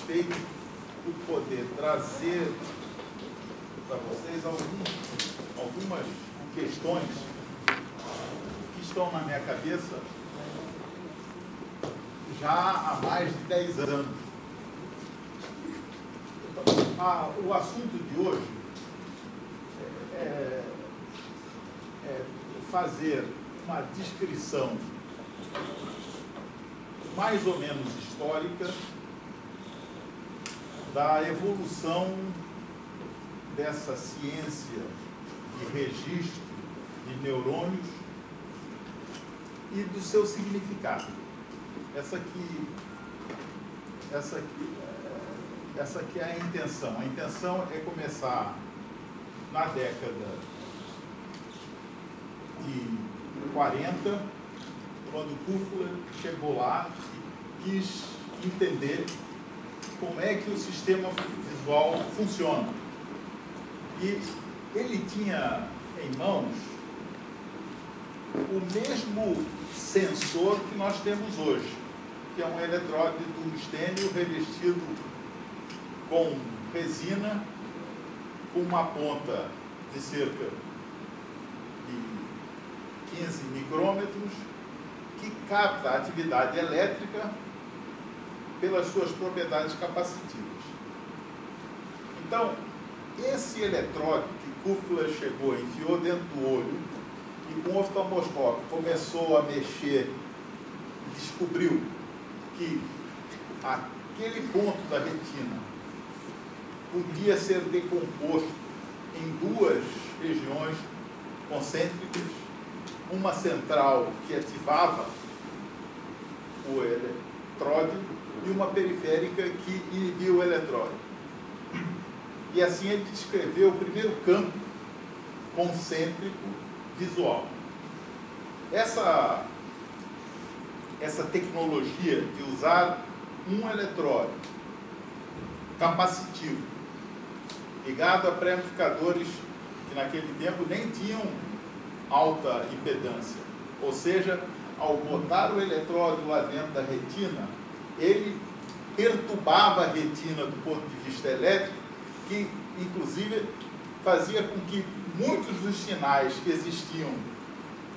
satisfeito por poder trazer para vocês algumas questões que estão na minha cabeça já há mais de 10 anos. O assunto de hoje é fazer uma descrição mais ou menos histórica da evolução dessa ciência de registro de neurônios e do seu significado. Essa aqui é a intenção. A intenção é começar na década de 40, quando Kuffler chegou lá e quis entender como é que o sistema visual funciona. E ele tinha em mãos o mesmo sensor que nós temos hoje, que é um eletrodo de tungstênio revestido com resina, com uma ponta de cerca de 15 micrômetros, que capta a atividade elétrica pelas suas propriedades capacitivas. Então, esse eletrodo que Kuffler chegou, enfiou dentro do olho e com o oftalmoscópio começou a mexer, descobriu que aquele ponto da retina podia ser decomposto em duas regiões concêntricas, uma central que ativava o eletródio e uma periférica que inibia o eletródio. E assim ele descreveu o primeiro campo concêntrico visual. Essa tecnologia de usar um eletródio capacitivo ligado a pré-amplificadores que naquele tempo nem tinham alta impedância, ou seja, ao botar o eletródio lá dentro da retina, ele perturbava a retina do ponto de vista elétrico, que inclusive fazia com que muitos dos sinais que existiam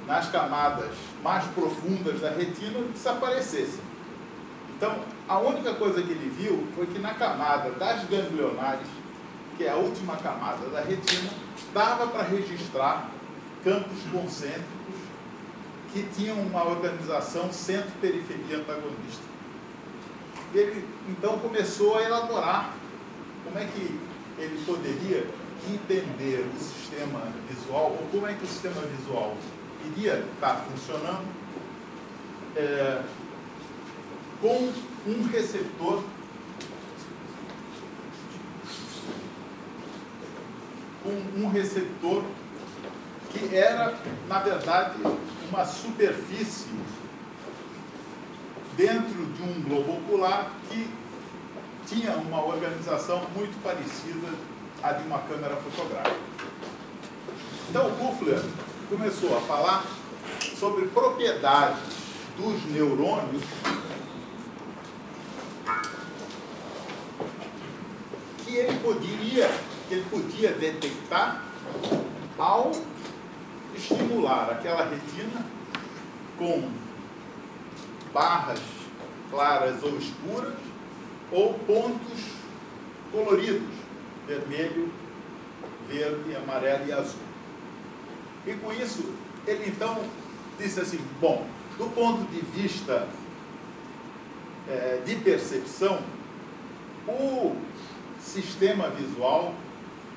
nas camadas mais profundas da retina desaparecessem. Então, a única coisa que ele viu foi que na camada das ganglionares, que é a última camada da retina, dava para registrar campos concêntricos que tinham uma organização centro-periferia antagonista. Ele, então, começou a elaborar como é que ele poderia entender o sistema visual, ou como é que o sistema visual iria estar funcionando com um receptor que era, na verdade, uma superfície dentro de um globo ocular que tinha uma organização muito parecida à de uma câmera fotográfica. Então, Kuffler começou a falar sobre propriedades dos neurônios que ele podia detectar ao estimular aquela retina com barras claras ou escuras ou pontos coloridos, vermelho, verde, amarelo e azul. E com isso, ele então disse assim, bom, do ponto de vista de percepção, o sistema visual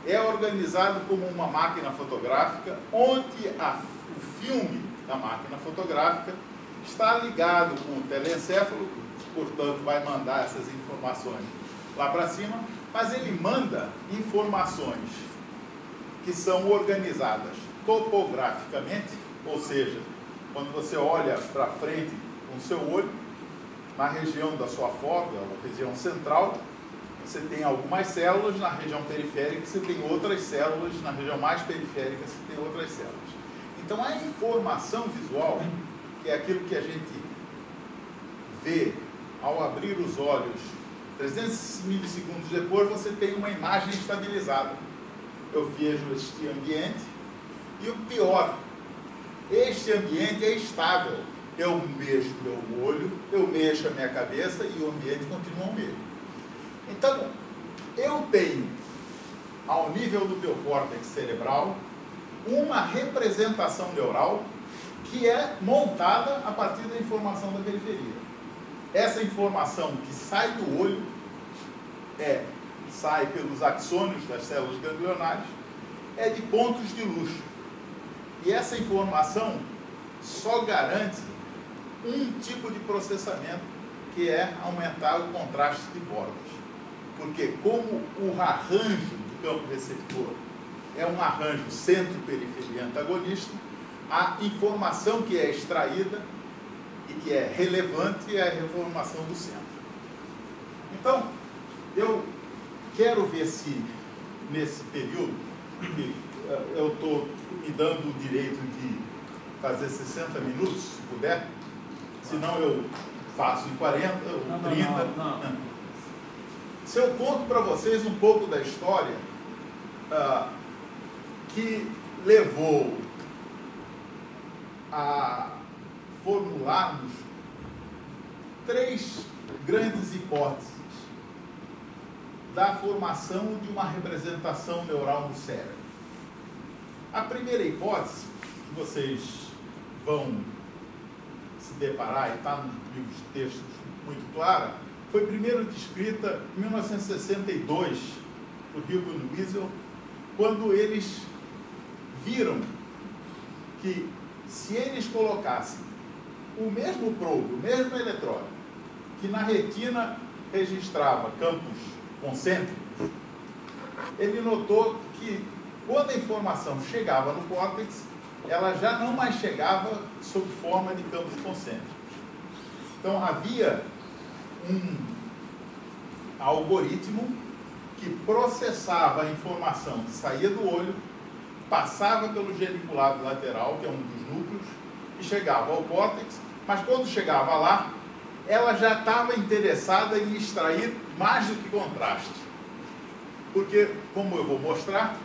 é organizado como uma máquina fotográfica, onde o filme da máquina fotográfica está ligado com o telencéfalo, portanto vai mandar essas informações lá para cima, mas ele manda informações que são organizadas topograficamente, ou seja, quando você olha para frente com o seu olho, na região da sua fóvea, ou região central, você tem algumas células, na região periférica você tem outras células, na região mais periférica você tem outras células. Então a informação visual, que é aquilo que a gente vê ao abrir os olhos 300 milissegundos depois, você tem uma imagem estabilizada. Eu vejo este ambiente e o pior, este ambiente é estável. Eu mexo meu olho, eu mexo a minha cabeça e o ambiente continua o mesmo. Então, eu tenho, ao nível do meu córtex cerebral, uma representação neural que é montada a partir da informação da periferia. Essa informação que sai do olho sai pelos axônios das células ganglionares, é de pontos de luz. E essa informação só garante um tipo de processamento, que é aumentar o contraste de bordas. Porque como o arranjo do campo receptor é um arranjo centro-periferia antagonista, a informação que é extraída e que é relevante é a informação do centro. Então, eu quero ver se, nesse período, que eu estou me dando o direito de fazer 60 minutos, se puder, senão eu faço em 40 ou 30. Não. Se eu conto para vocês um pouco da história que levou a formularmos 3 grandes hipóteses da formação de uma representação neural no cérebro. A primeira hipótese, que vocês vão se deparar, e está nos livros de textos muito clara, foi primeiro descrita em 1962 por Hugo e Wiesel, quando eles viram que se eles colocassem o mesmo probe, o mesmo eletrônico, que na retina registrava campos concêntricos, ele notou que quando a informação chegava no córtex, ela já não mais chegava sob forma de campos concêntricos. Então havia um algoritmo que processava a informação que saía do olho, passava pelo geniculado lateral, que é um dos núcleos, e chegava ao córtex, mas quando chegava lá, ela já estava interessada em extrair mais do que contraste. Porque, como eu vou mostrar,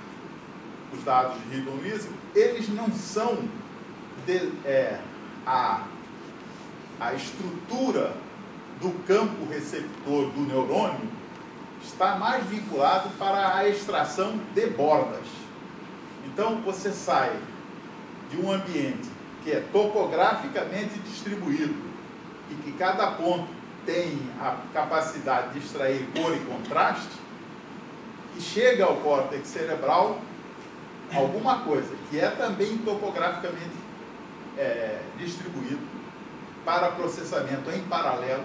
os dados de Ribbon Wiesel, eles não são a estrutura do campo receptor do neurônio está mais vinculado para a extração de bordas. Então, você sai de um ambiente que é topograficamente distribuído e que cada ponto tem a capacidade de extrair cor e contraste, e chega ao córtex cerebral alguma coisa que é também topograficamente distribuído para processamento em paralelo,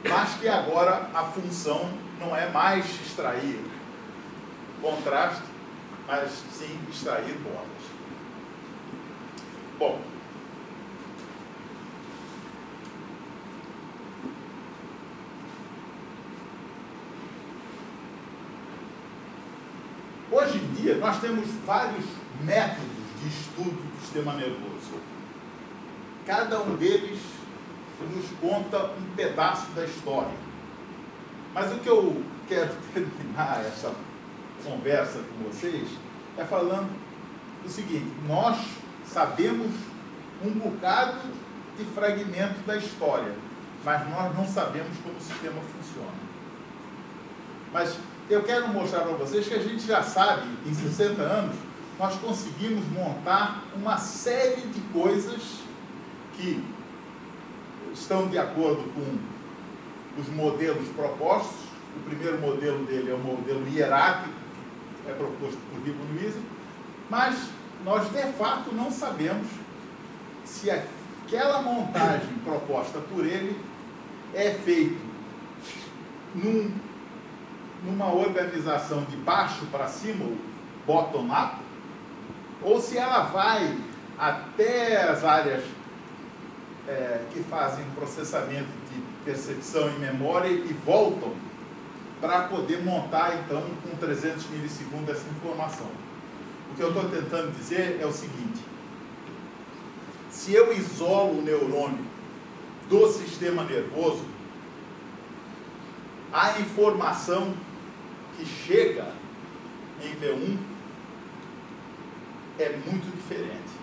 mas que agora a função não é mais extrair contraste, mas sim extrair bordas. Bom, hoje em dia nós temos vários métodos de estudo do sistema nervoso. Cada um deles nos conta um pedaço da história. Mas o que eu quero terminar essa conversa com vocês é falando o seguinte: nós sabemos um bocado de fragmento da história, mas nós não sabemos como o sistema funciona. Mas eu quero mostrar para vocês que a gente já sabe, em 60 anos, nós conseguimos montar uma série de coisas que estão de acordo com os modelos propostos. O primeiro modelo dele é o modelo hierárquico, que é proposto por Ribbon Wiesel, mas nós de fato não sabemos se aquela montagem proposta por ele é feita numa organização de baixo para cima, bottom-up, ou se ela vai até as áreas que fazem processamento de percepção e memória e voltam para poder montar, então, com 300 milissegundos essa informação. O que eu estou tentando dizer é o seguinte: se eu isolo o neurônio do sistema nervoso, a informação que chega em V1 é muito diferente.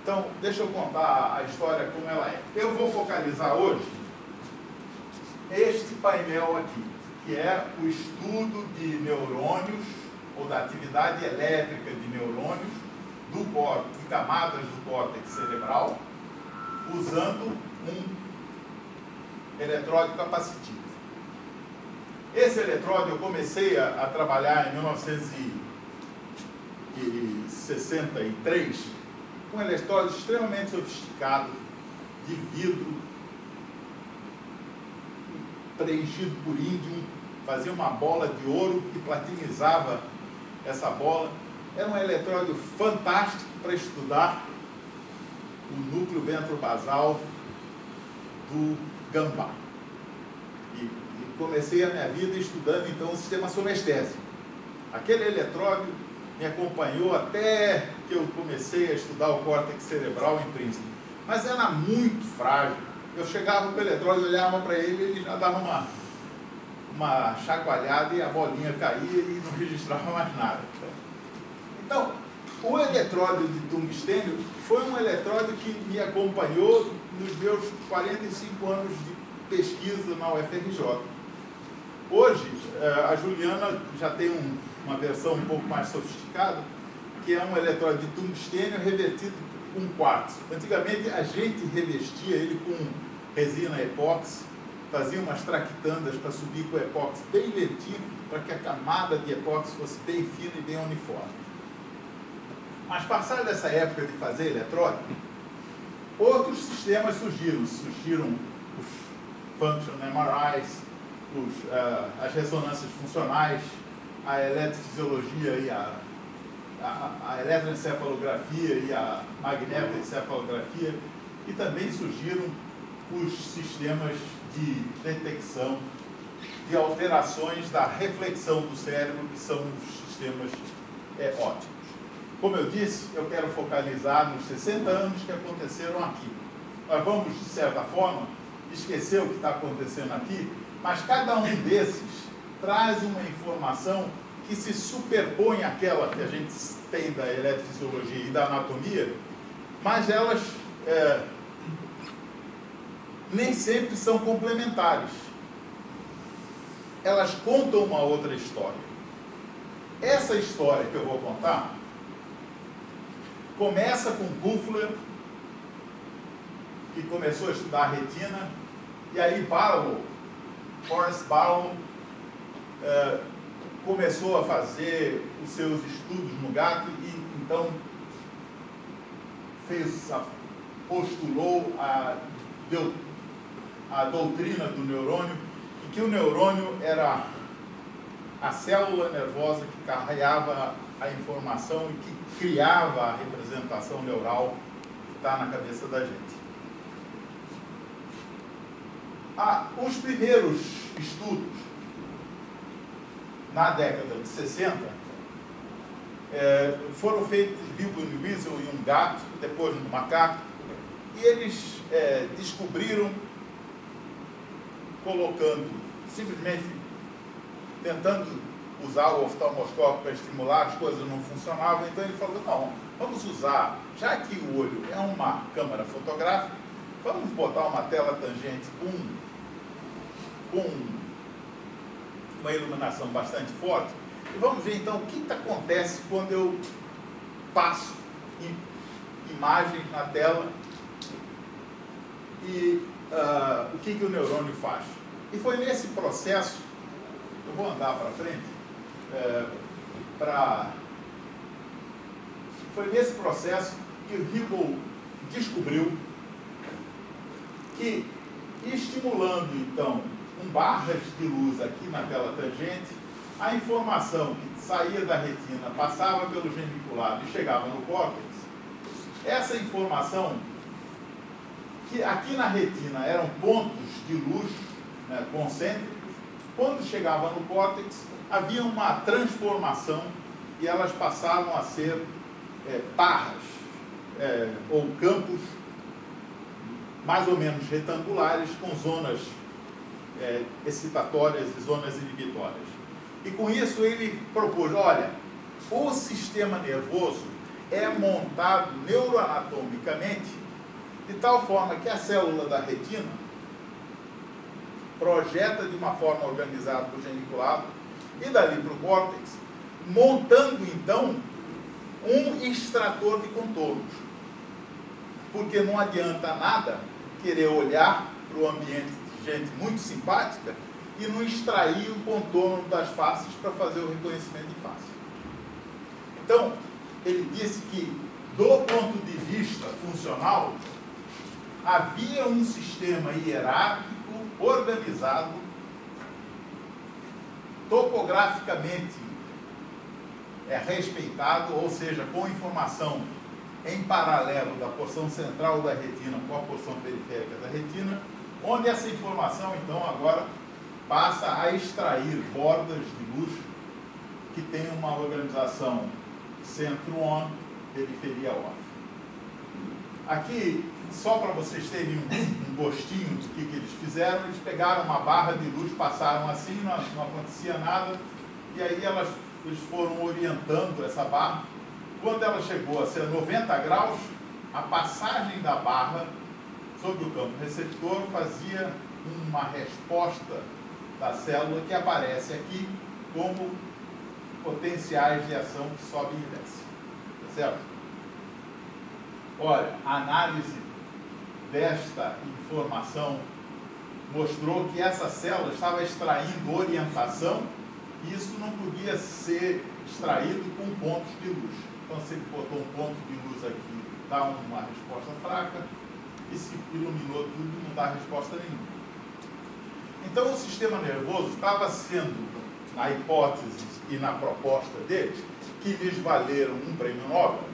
Então, deixa eu contar a história como ela é. Eu vou focalizar hoje este painel aqui, que é o estudo de neurônios, ou da atividade elétrica de neurônios, de camadas do córtex cerebral, usando um eletrode capacitivo. Esse eletrode eu comecei a trabalhar em 1963, com um eletrode extremamente sofisticado, de vidro, preenchido por índium, fazia uma bola de ouro que platinizava essa bola. Era um eletrode fantástico para estudar o núcleo ventrobasal do gambá. E comecei a minha vida estudando, então, o sistema somestésico. Aquele eletrode me acompanhou até que eu comecei a estudar o córtex cerebral em Princeton. Mas era muito frágil. Eu chegava com o eletrode, olhava para ele, ele já dava uma chacoalhada e a bolinha caía e não registrava mais nada. Então, o eletrode de tungstênio foi um eletrode que me acompanhou nos meus 45 anos de pesquisa na UFRJ. Hoje, a Juliana já tem uma versão um pouco mais sofisticada, que é um eletrode de tungstênio revertido com quartzo. Antigamente, a gente revestia ele com resina epóxi, fazia umas traquitandas para subir com o epóxi bem lentinho, para que a camada de epóxi fosse bem fina e bem uniforme. Mas passada dessa época de fazer eletrode, outros sistemas surgiram. Surgiram os function MRIs, as ressonâncias funcionais, a eletrofisiologia e a eletroencefalografia e a magnetoencefalografia, e também surgiram os sistemas de detecção de alterações da reflexão do cérebro, que são os sistemas ópticos. Como eu disse, eu quero focalizar nos 60 anos que aconteceram aqui. Nós vamos, de certa forma, esquecer o que está acontecendo aqui, mas cada um desses traz uma informação que se superpõe àquela que a gente tem da eletrofisiologia e da anatomia, mas elas nem sempre são complementares. Elas contam uma outra história. Essa história que eu vou contar começa com Kuffler, que começou a estudar a retina, e aí Horace Barlow começou a fazer os seus estudos no gato e então postulou a doutrina do neurônio, em que o neurônio era a célula nervosa que carregava a informação e que criava a representação neural que está na cabeça da gente. Os primeiros estudos, na década de 60, foram feitos Bilbo e Weasel em um gato, depois no macaco, e eles descobriram, simplesmente tentando usar o oftalmoscópio para estimular, as coisas não funcionavam, então ele falou, não, vamos usar, já que o olho é uma câmara fotográfica, vamos botar uma tela tangente com uma iluminação bastante forte, e vamos ver então o que acontece quando eu passo imagens na tela e o que o neurônio faz. E foi nesse processo, eu vou andar para frente, foi nesse processo que o Hubble descobriu que, estimulando então com barras de luz aqui na tela tangente, a informação que saía da retina, passava pelo geniculado e chegava no córtex, essa informação, que aqui na retina eram pontos de luz, né, concêntricos, quando chegava no córtex, havia uma transformação e elas passavam a ser barras ou campos mais ou menos retangulares, com zonas excitatórias e zonas inibitórias. E com isso ele propôs, olha, o sistema nervoso é montado neuroanatomicamente de tal forma que a célula da retina projeta de uma forma organizada para o geniculado e dali para o córtex, montando então um extrator de contornos. Porque não adianta nada querer olhar para o ambiente de gente muito simpática e não extrair o contorno das faces para fazer o reconhecimento de face. Então, ele disse que, do ponto de vista funcional, havia um sistema hierárquico, organizado, topograficamente respeitado, ou seja, com informação em paralelo da porção central da retina com a porção periférica da retina, onde essa informação, então, agora passa a extrair bordas de luz que tem uma organização centro-on, periferia off. Aqui, só para vocês terem um gostinho do que eles fizeram, eles pegaram uma barra de luz, passaram assim, não acontecia nada, e aí eles foram orientando essa barra. Quando ela chegou a ser 90 graus, a passagem da barra sobre o campo receptor fazia uma resposta da célula que aparece aqui como potenciais de ação que sobem e descem. Tá certo? Olha, a análise desta informação mostrou que essa célula estava extraindo orientação e isso não podia ser extraído com pontos de luz. Então, se ele botou um ponto de luz aqui, dá uma resposta fraca, e se iluminou tudo, não dá resposta nenhuma. Então, o sistema nervoso estava sendo, na hipótese e na proposta deles, que lhes valeram um prêmio Nobel,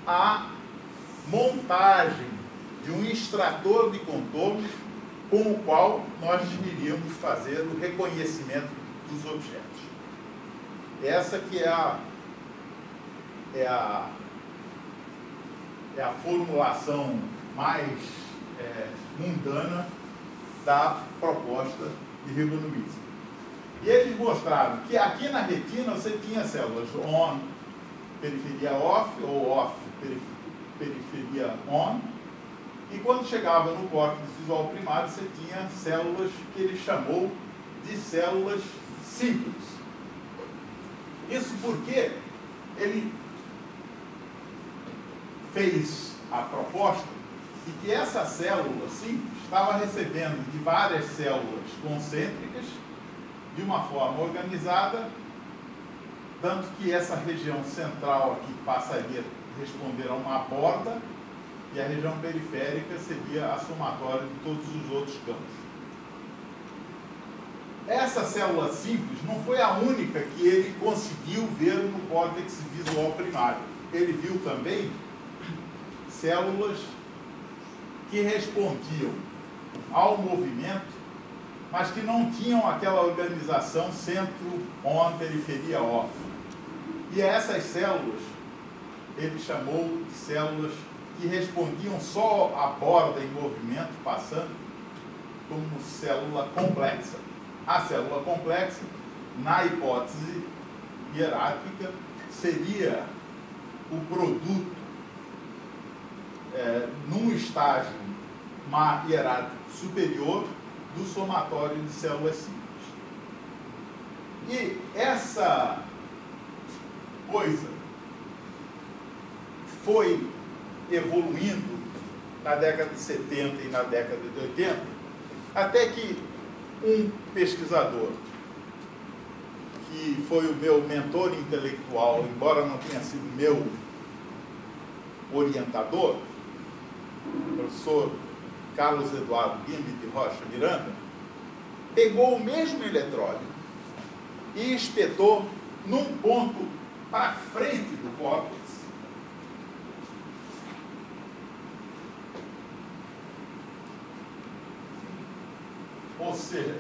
a montagem de um extrator de contornos com o qual nós iríamos fazer o reconhecimento dos objetos. Essa que é a formulação mais mundana da proposta de Ribonowitz. E eles mostraram que aqui na retina você tinha células on, periferia off, ou off, periferia on, e quando chegava no córtex visual primário você tinha células que ele chamou de células simples. Isso porque ele fez a proposta de que essa célula simples estava recebendo de várias células concêntricas de uma forma organizada, tanto que essa região central aqui passaria a responder a uma borda e a região periférica seria a somatória de todos os outros campos. Essa célula simples não foi a única que ele conseguiu ver no córtex visual primário. Ele viu também células que respondiam ao movimento, mas que não tinham aquela organização centro-on, periferia off. E essas células ele chamou de células que respondiam só à borda em movimento, passando como célula complexa. A célula complexa, na hipótese hierárquica, seria o produto, num estágio hierárquico superior, do somatório de células simples. E essa coisa foi evoluindo na década de 70 e na década de 80, até que um pesquisador, que foi o meu mentor intelectual, embora não tenha sido meu orientador, o professor Carlos Eduardo Guimbe de Rocha Miranda, pegou o mesmo eletróleo e espetou num ponto para frente do córtex, ou seja,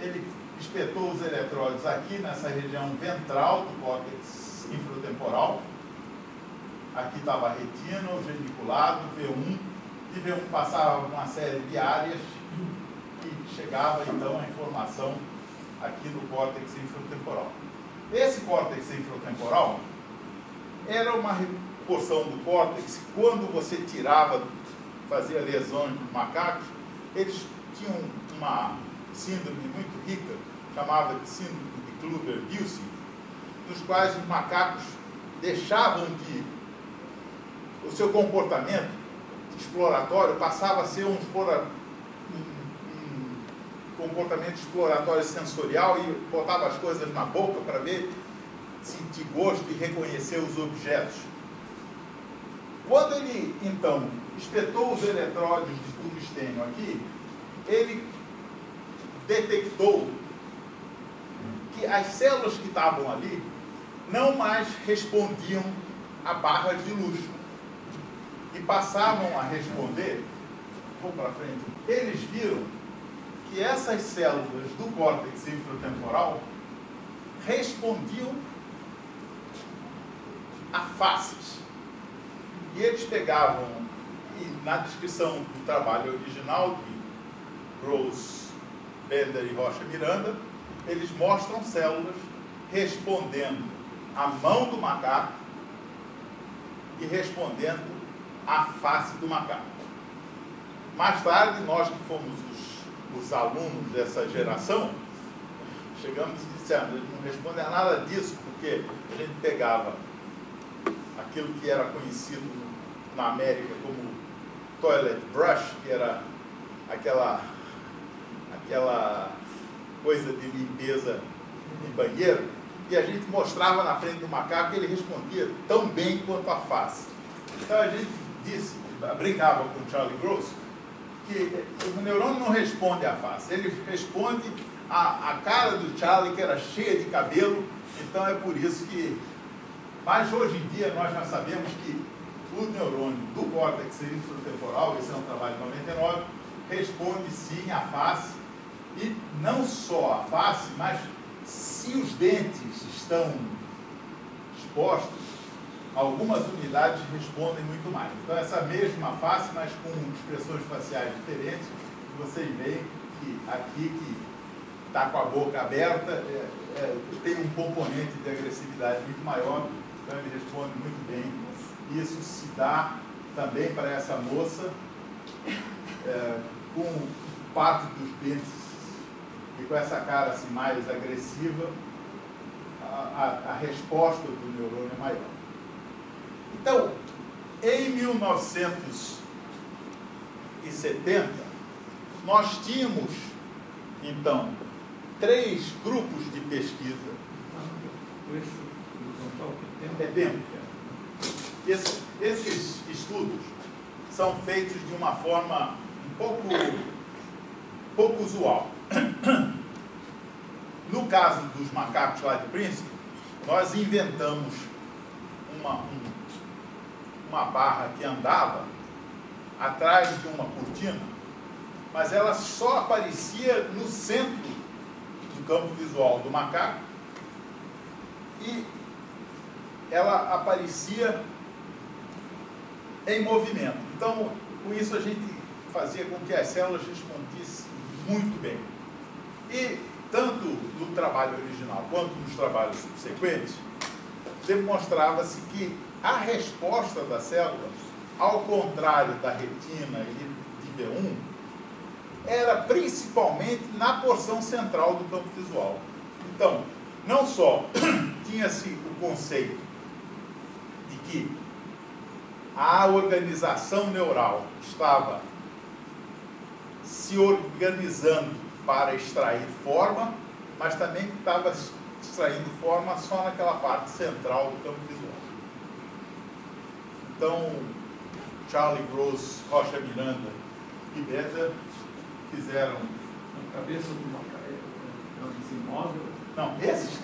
ele espetou os eletrólitos aqui nessa região ventral do córtex infratemporal. Aqui estava a retina, o geniculado, V1, e V1 passava uma série de áreas que chegava então a informação aqui no córtex infratemporal. Esse córtex infratemporal era uma porção do córtex, quando você tirava, fazia lesões nos macacos, eles tinham uma síndrome muito rica, chamada de síndrome de Kluver-Bucy, nos quais os macacos deixavam de... o seu comportamento exploratório passava a ser um comportamento exploratório sensorial e botava as coisas na boca para ver, sentir gosto e reconhecer os objetos. Quando ele, então, espetou os eletródos de tungstênio aqui, ele detectou que as células que estavam ali não mais respondiam a barras de luz e passavam a responder, vou para frente, eles viram que essas células do córtex infratemporal respondiam a faces. E eles pegavam, e na descrição do trabalho original de Gross, Bender e Rocha Miranda, eles mostram células respondendo à mão do macaco e respondendo à face do macaco. Mais tarde, nós que fomos os alunos dessa geração, chegamos e dissemos, eles não respondem a nada disso, porque a gente pegava aquilo que era conhecido na América como toilet brush, que era aquela coisa de limpeza de banheiro, e a gente mostrava na frente do macaco e ele respondia tão bem quanto a face. Então a gente disse, brincava com o Charlie Gross, que o neurônio não responde à face, ele responde à cara do Charlie, que era cheia de cabelo, então é por isso que... Mas hoje em dia nós já sabemos que o neurônio do córtex infratemporal, esse é um trabalho de 99, responde sim à face, e não só à face, mas se os dentes estão expostos, algumas unidades respondem muito mais. Então essa mesma face, mas com expressões faciais diferentes, vocês veem que aqui que está com a boca aberta, tem um componente de agressividade muito maior, então ele responde muito bem. Isso se dá também para essa moça com parte dos dentes e com essa cara assim, mais agressiva, a resposta do neurônio é maior. Então, em 1970, nós tínhamos, então, 3 grupos de pesquisa. É tempo. Esses estudos são feitos de uma forma um pouco usual. No caso dos macacos lá de Princeton, nós inventamos uma barra que andava atrás de uma cortina, mas ela só aparecia no centro do campo visual do macaco e ela aparecia em movimento. Então, com isso a gente fazia com que as células respondessem muito bem. E tanto no trabalho original quanto nos trabalhos subsequentes, demonstrava-se que a resposta das células, ao contrário da retina e de V1, era principalmente na porção central do campo visual. Então, não só tinha-se o conceito de que a organização neural estava se organizando para extrair forma, mas também estava extraindo forma só naquela parte central do campo visual. Então, Charlie Gross, Rocha Miranda e Bender fizeram... A cabeça do macaco imóvel? Não,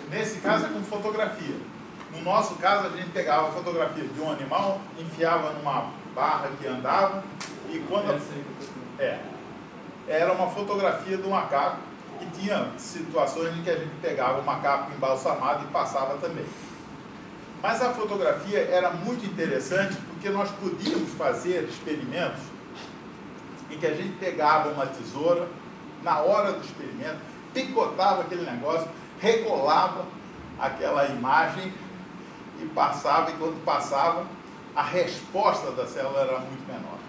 nesse caso é com fotografia. No nosso caso, a gente pegava a fotografia de um animal, enfiava numa barra que andava, e quando... Era uma fotografia do macaco, que tinha situações em que a gente pegava o macaco embalsamado e passava também. Mas a fotografia era muito interessante, porque nós podíamos fazer experimentos em que a gente pegava uma tesoura, na hora do experimento, picotava aquele negócio, recolava aquela imagem e passava, e quando passava, a resposta da célula era muito menor.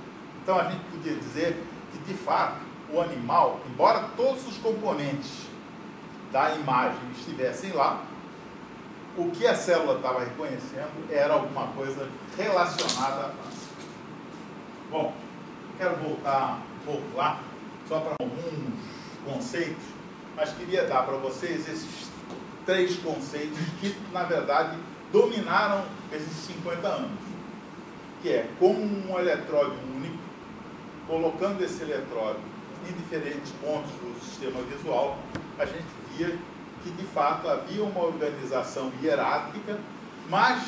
Então a gente podia dizer que, de fato, o animal, embora todos os componentes da imagem estivessem lá, o que a célula estava reconhecendo era alguma coisa relacionada à massa. Bom, quero voltar um pouco lá, só para alguns conceitos, mas queria dar para vocês esses 3 conceitos que, na verdade, dominaram esses 50 anos, que é como um eletróide único, colocando esse eletróide em diferentes pontos do sistema visual, a gente via que, de fato, havia uma organização hierárquica, mas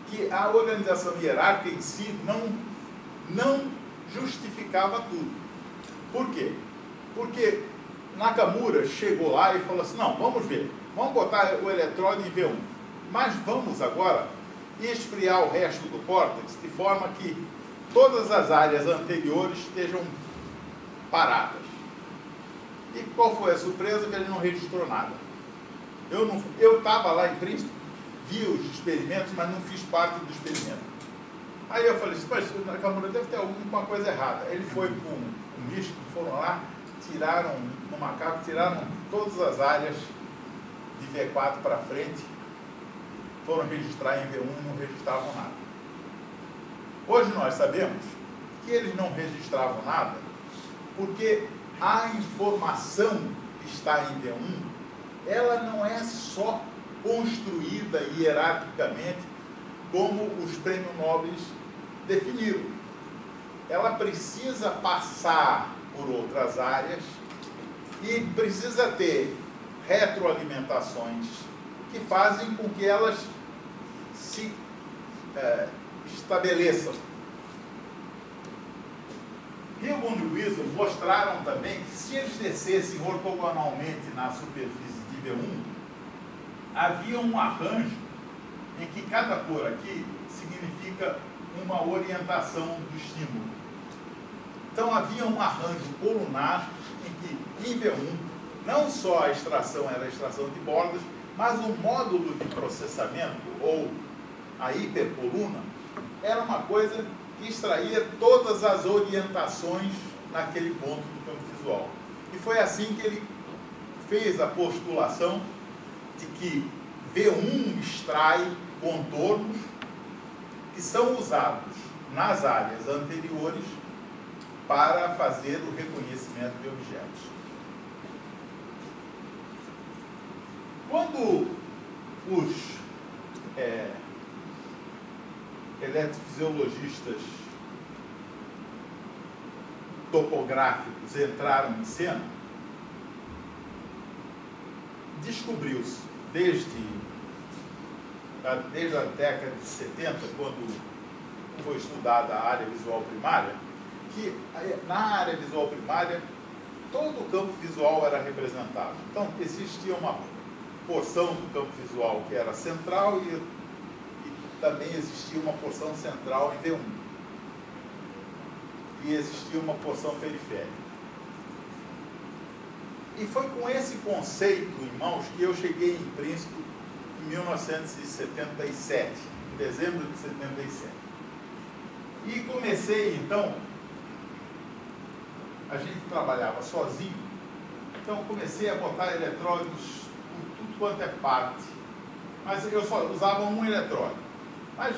que a organização hierárquica em si não justificava tudo. Por quê? Porque Nakamura chegou lá e falou assim, não, vamos ver, vamos botar o eletróide em V1, mas vamos agora esfriar o resto do córtex de forma que todas as áreas anteriores estejam paradas. E qual foi a surpresa? Que ele não registrou nada. Eu estava lá em Princeton, vi os experimentos, mas não fiz parte do experimento. Aí eu falei assim, mas o Nakamura deve ter alguma coisa errada. Ele foi com um místico, foram lá, tiraram no macaco, tiraram todas as áreas de V4 para frente, foram registrar em V1 e não registravam nada. Hoje nós sabemos que eles não registravam nada porque a informação que está em V1, ela não é só construída hierarquicamente como os prêmios nobres definiram. Ela precisa passar por outras áreas e precisa ter retroalimentações que fazem com que elas se estabeleçam. Hilbund e Wieser mostraram também que se eles descessem ortogonalmente na superfície de V1, havia um arranjo em que cada cor aqui significa uma orientação do estímulo. Então havia um arranjo colunar em que em V1 não só a extração era a extração de bordas, mas o módulo de processamento, ou a hipercoluna, era uma coisa que extraía todas as orientações naquele ponto do campo visual. E foi assim que ele fez a postulação de que V1 extrai contornos que são usados nas áreas anteriores para fazer o reconhecimento de objetos. Quando os eletrofisiologistas topográficos entraram em cena, descobriu-se desde a década de 70, quando foi estudada a área visual primária, que na área visual primária todo o campo visual era representado. Então existia uma porção do campo visual que era central e também existia uma porção central em V1. E existia uma porção periférica. E foi com esse conceito em mãos que eu cheguei em Princeton em 1977, em dezembro de 77. E comecei, então, a gente trabalhava sozinho, então comecei a botar eletrodos por tudo quanto é parte. Mas eu só usava um eletrodo. Mas,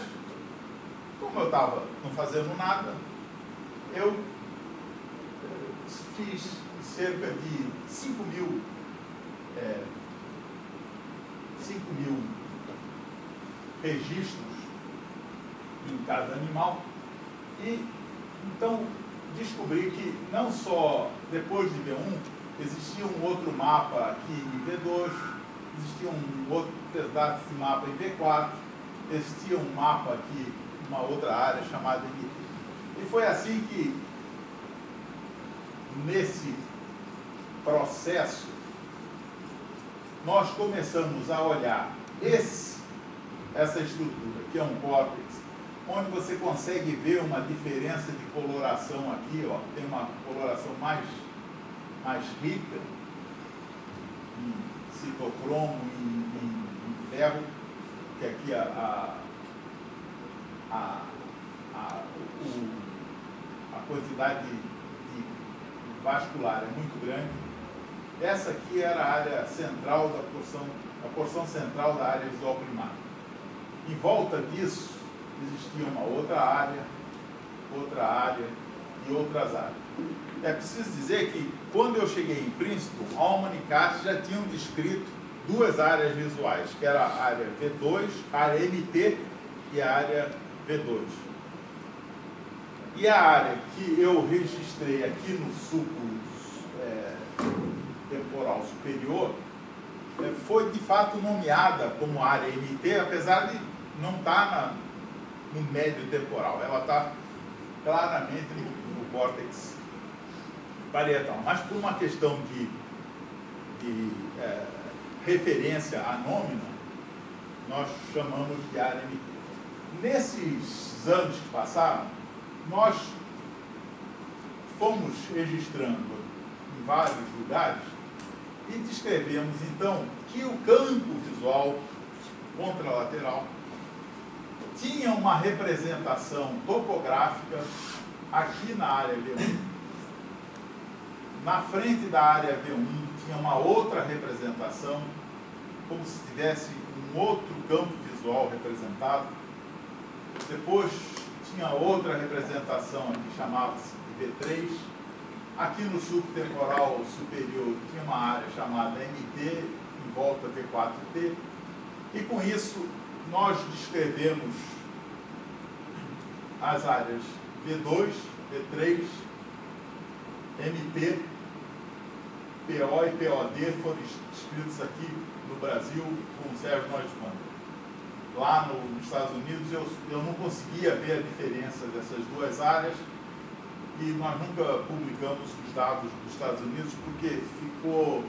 como eu estava não fazendo nada, eu fiz cerca de 5 mil registros em cada animal. E, então, descobri que não só depois de V1, existia um outro mapa aqui em V2, existia um outro pedaço de mapa em V4, existia um mapa aqui, uma outra área chamada de... E foi assim que, nesse processo, nós começamos a olhar essa estrutura, que é um córtex, onde você consegue ver uma diferença de coloração aqui, ó, tem uma coloração mais mais rica em citocromo, em ferro, que aqui a quantidade de vascular é muito grande. Essa aqui era a área central a porção central da área visual primária. Em volta disso existia uma outra área e outras áreas. É preciso dizer que quando eu cheguei em Princeton, Allman e Cass já tinham descrito duas áreas visuais, que era a área V2, a área MT e a área V2. E a área que eu registrei aqui no sulco temporal superior foi de fato nomeada como área MT, apesar de não estar no médio temporal. Ela está claramente no córtex parietal, mas por uma questão de referência à nômina, nós chamamos de área MT. Nesses anos que passaram, nós fomos registrando em vários lugares e descrevemos, então, que o campo visual contralateral tinha uma representação topográfica aqui na área V1. Na frente da área V1 tinha uma outra representação, como se tivesse um outro campo visual representado. Depois tinha outra representação aqui, chamava-se de V3. Aqui no sulco temporal superior tinha uma área chamada MT, em volta V4T. E com isso nós descrevemos as áreas V2, V3, MT, PO e POD foram descritos aqui no Brasil com o Sérgio Neumann. Lá nos Estados Unidos eu não conseguia ver a diferença dessas duas áreas e nós nunca publicamos os dados dos Estados Unidos porque ficou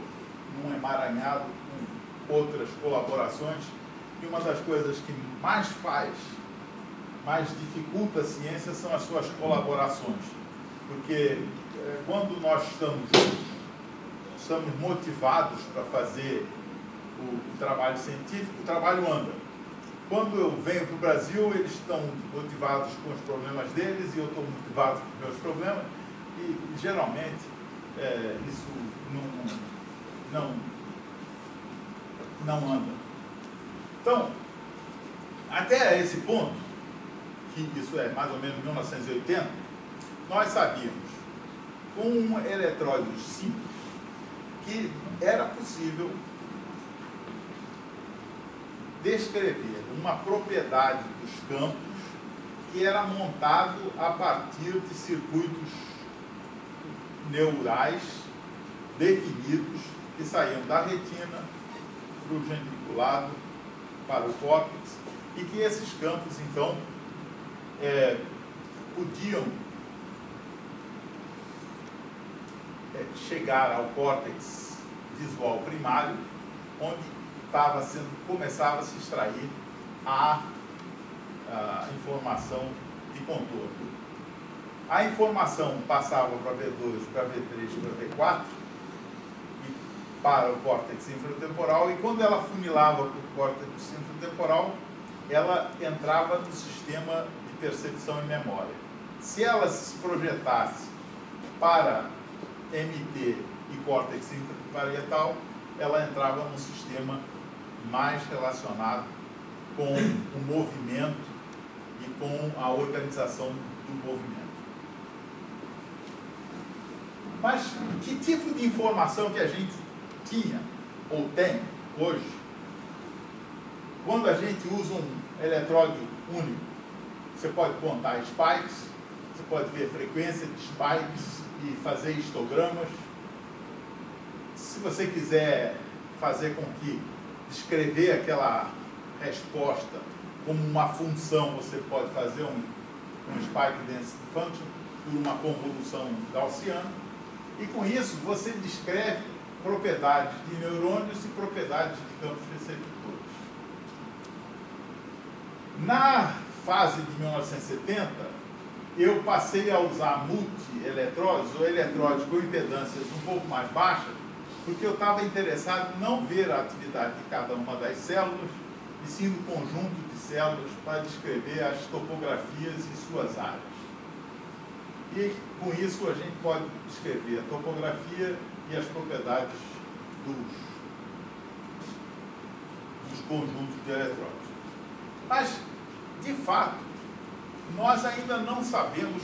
num emaranhado com outras colaborações. E uma das coisas que mais dificulta a ciência são as suas colaborações. Porque quando nós estamos motivados para fazer o trabalho científico, o trabalho anda. Quando eu venho para o Brasil, eles estão motivados com os problemas deles e eu estou motivado com os meus problemas e geralmente isso não anda. Então, até esse ponto, que isso é mais ou menos 1980, nós sabíamos, com eletrólitos simples, que era possível descrever uma propriedade dos campos que era montado a partir de circuitos neurais definidos que saíam da retina para o geniculado, para o córtex, e que esses campos, então, podiam chegar ao córtex visual primário, onde começava a se extrair a informação de contorno. A informação passava para V2, para V3, para V4, para o córtex infratemporal, e quando ela funilava para o córtex infratemporal, ela entrava no sistema de percepção e memória. Se ela se projetasse para MT e córtex infraparietal, ela entrava num sistema mais relacionado com o movimento e com a organização do movimento. Mas que tipo de informação que a gente tinha ou tem hoje quando a gente usa um eletrode único? Você pode contar spikes, você pode ver a frequência de spikes e fazer histogramas. Se você quiser fazer com que descrever aquela resposta como uma função, você pode fazer um spike density function por uma convolução gaussiana, e com isso você descreve propriedades de neurônios e propriedades de campos receptores. Na fase de 1970, eu passei a usar multi-eletródes ou eletródes com impedâncias um pouco mais baixas, porque eu estava interessado em não ver a atividade de cada uma das células, e sim do conjunto de células para descrever as topografias e suas áreas. E com isso a gente pode descrever a topografia e as propriedades dos conjuntos de eletródes. Mas, de fato, nós ainda não sabemos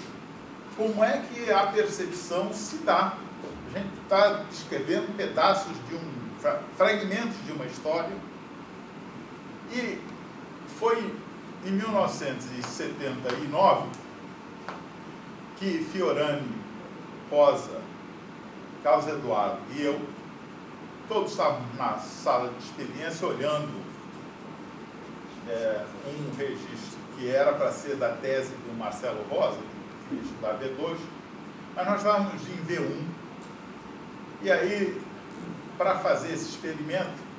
como é que a percepção se dá. A gente está descrevendo pedaços de fragmentos de uma história, e foi em 1979 que Fiorani, Rosa, Carlos Eduardo e eu, todos estávamos na sala de experiência olhando um registro que era para ser da tese do Marcelo Rosa, que ia estudar V2, mas nós estávamos em V1. E aí, para fazer esse experimento,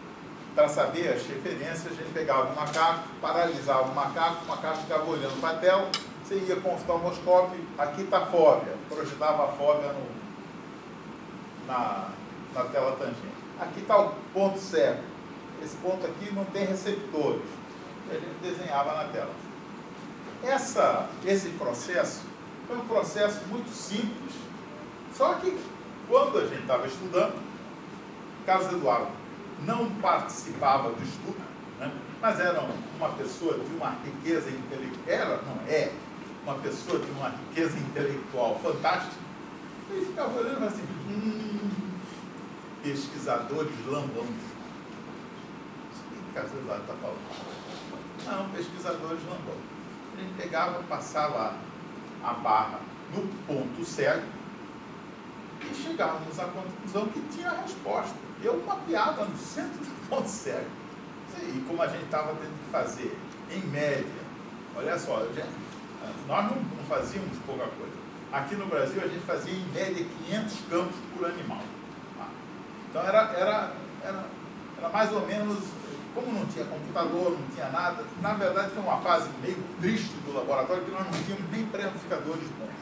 para saber as referências, a gente pegava o macaco, paralisava o macaco ficava olhando para a tela, você ia com o oftalmoscópio, aqui está a fóvea, projetava a fóvea na tela tangente. Aqui está o ponto cego, esse ponto aqui não tem receptores, e a gente desenhava na tela. Esse processo foi um processo muito simples, só que quando a gente estava estudando, Carlos Eduardo não participava do estudo, né? Mas era uma pessoa de uma riqueza intelectual, uma pessoa de uma riqueza intelectual fantástica. Ele ficava olhando assim, pesquisadores lambões. O que Carlos Eduardo está falando? Não, pesquisadores lambões. A gente pegava, passava a barra no ponto cego e chegávamos à conclusão que tinha a resposta. Eu mapeava no centro do ponto cego. E como a gente estava tendo que fazer, em média, olha só, nós não fazíamos pouca coisa. Aqui no Brasil a gente fazia em média 500 campos por animal. Então era mais ou menos, como não tinha computador, não tinha nada, na verdade foi uma fase meio triste do laboratório, que nós não tínhamos nem pré-amplificadores bons.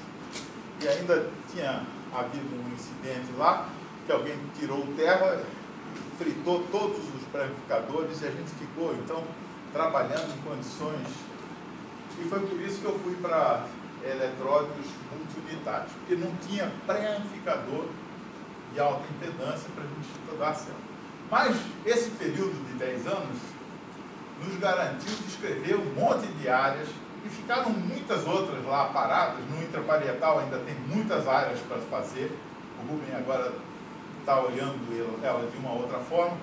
E ainda tinha havido um incidente lá, que alguém tirou terra, fritou todos os pré-amplificadores, e a gente ficou, então, trabalhando em condições. E foi por isso que eu fui para eletródos multiunitários, porque não tinha pré-amplificador de alta impedância para a gente estudar a célula. Mas esse período de 10 anos nos garantiu descrever um monte de áreas, e ficaram muitas outras lá paradas. No intraparietal ainda tem muitas áreas para fazer. O Rubem agora está olhando ela de uma outra forma,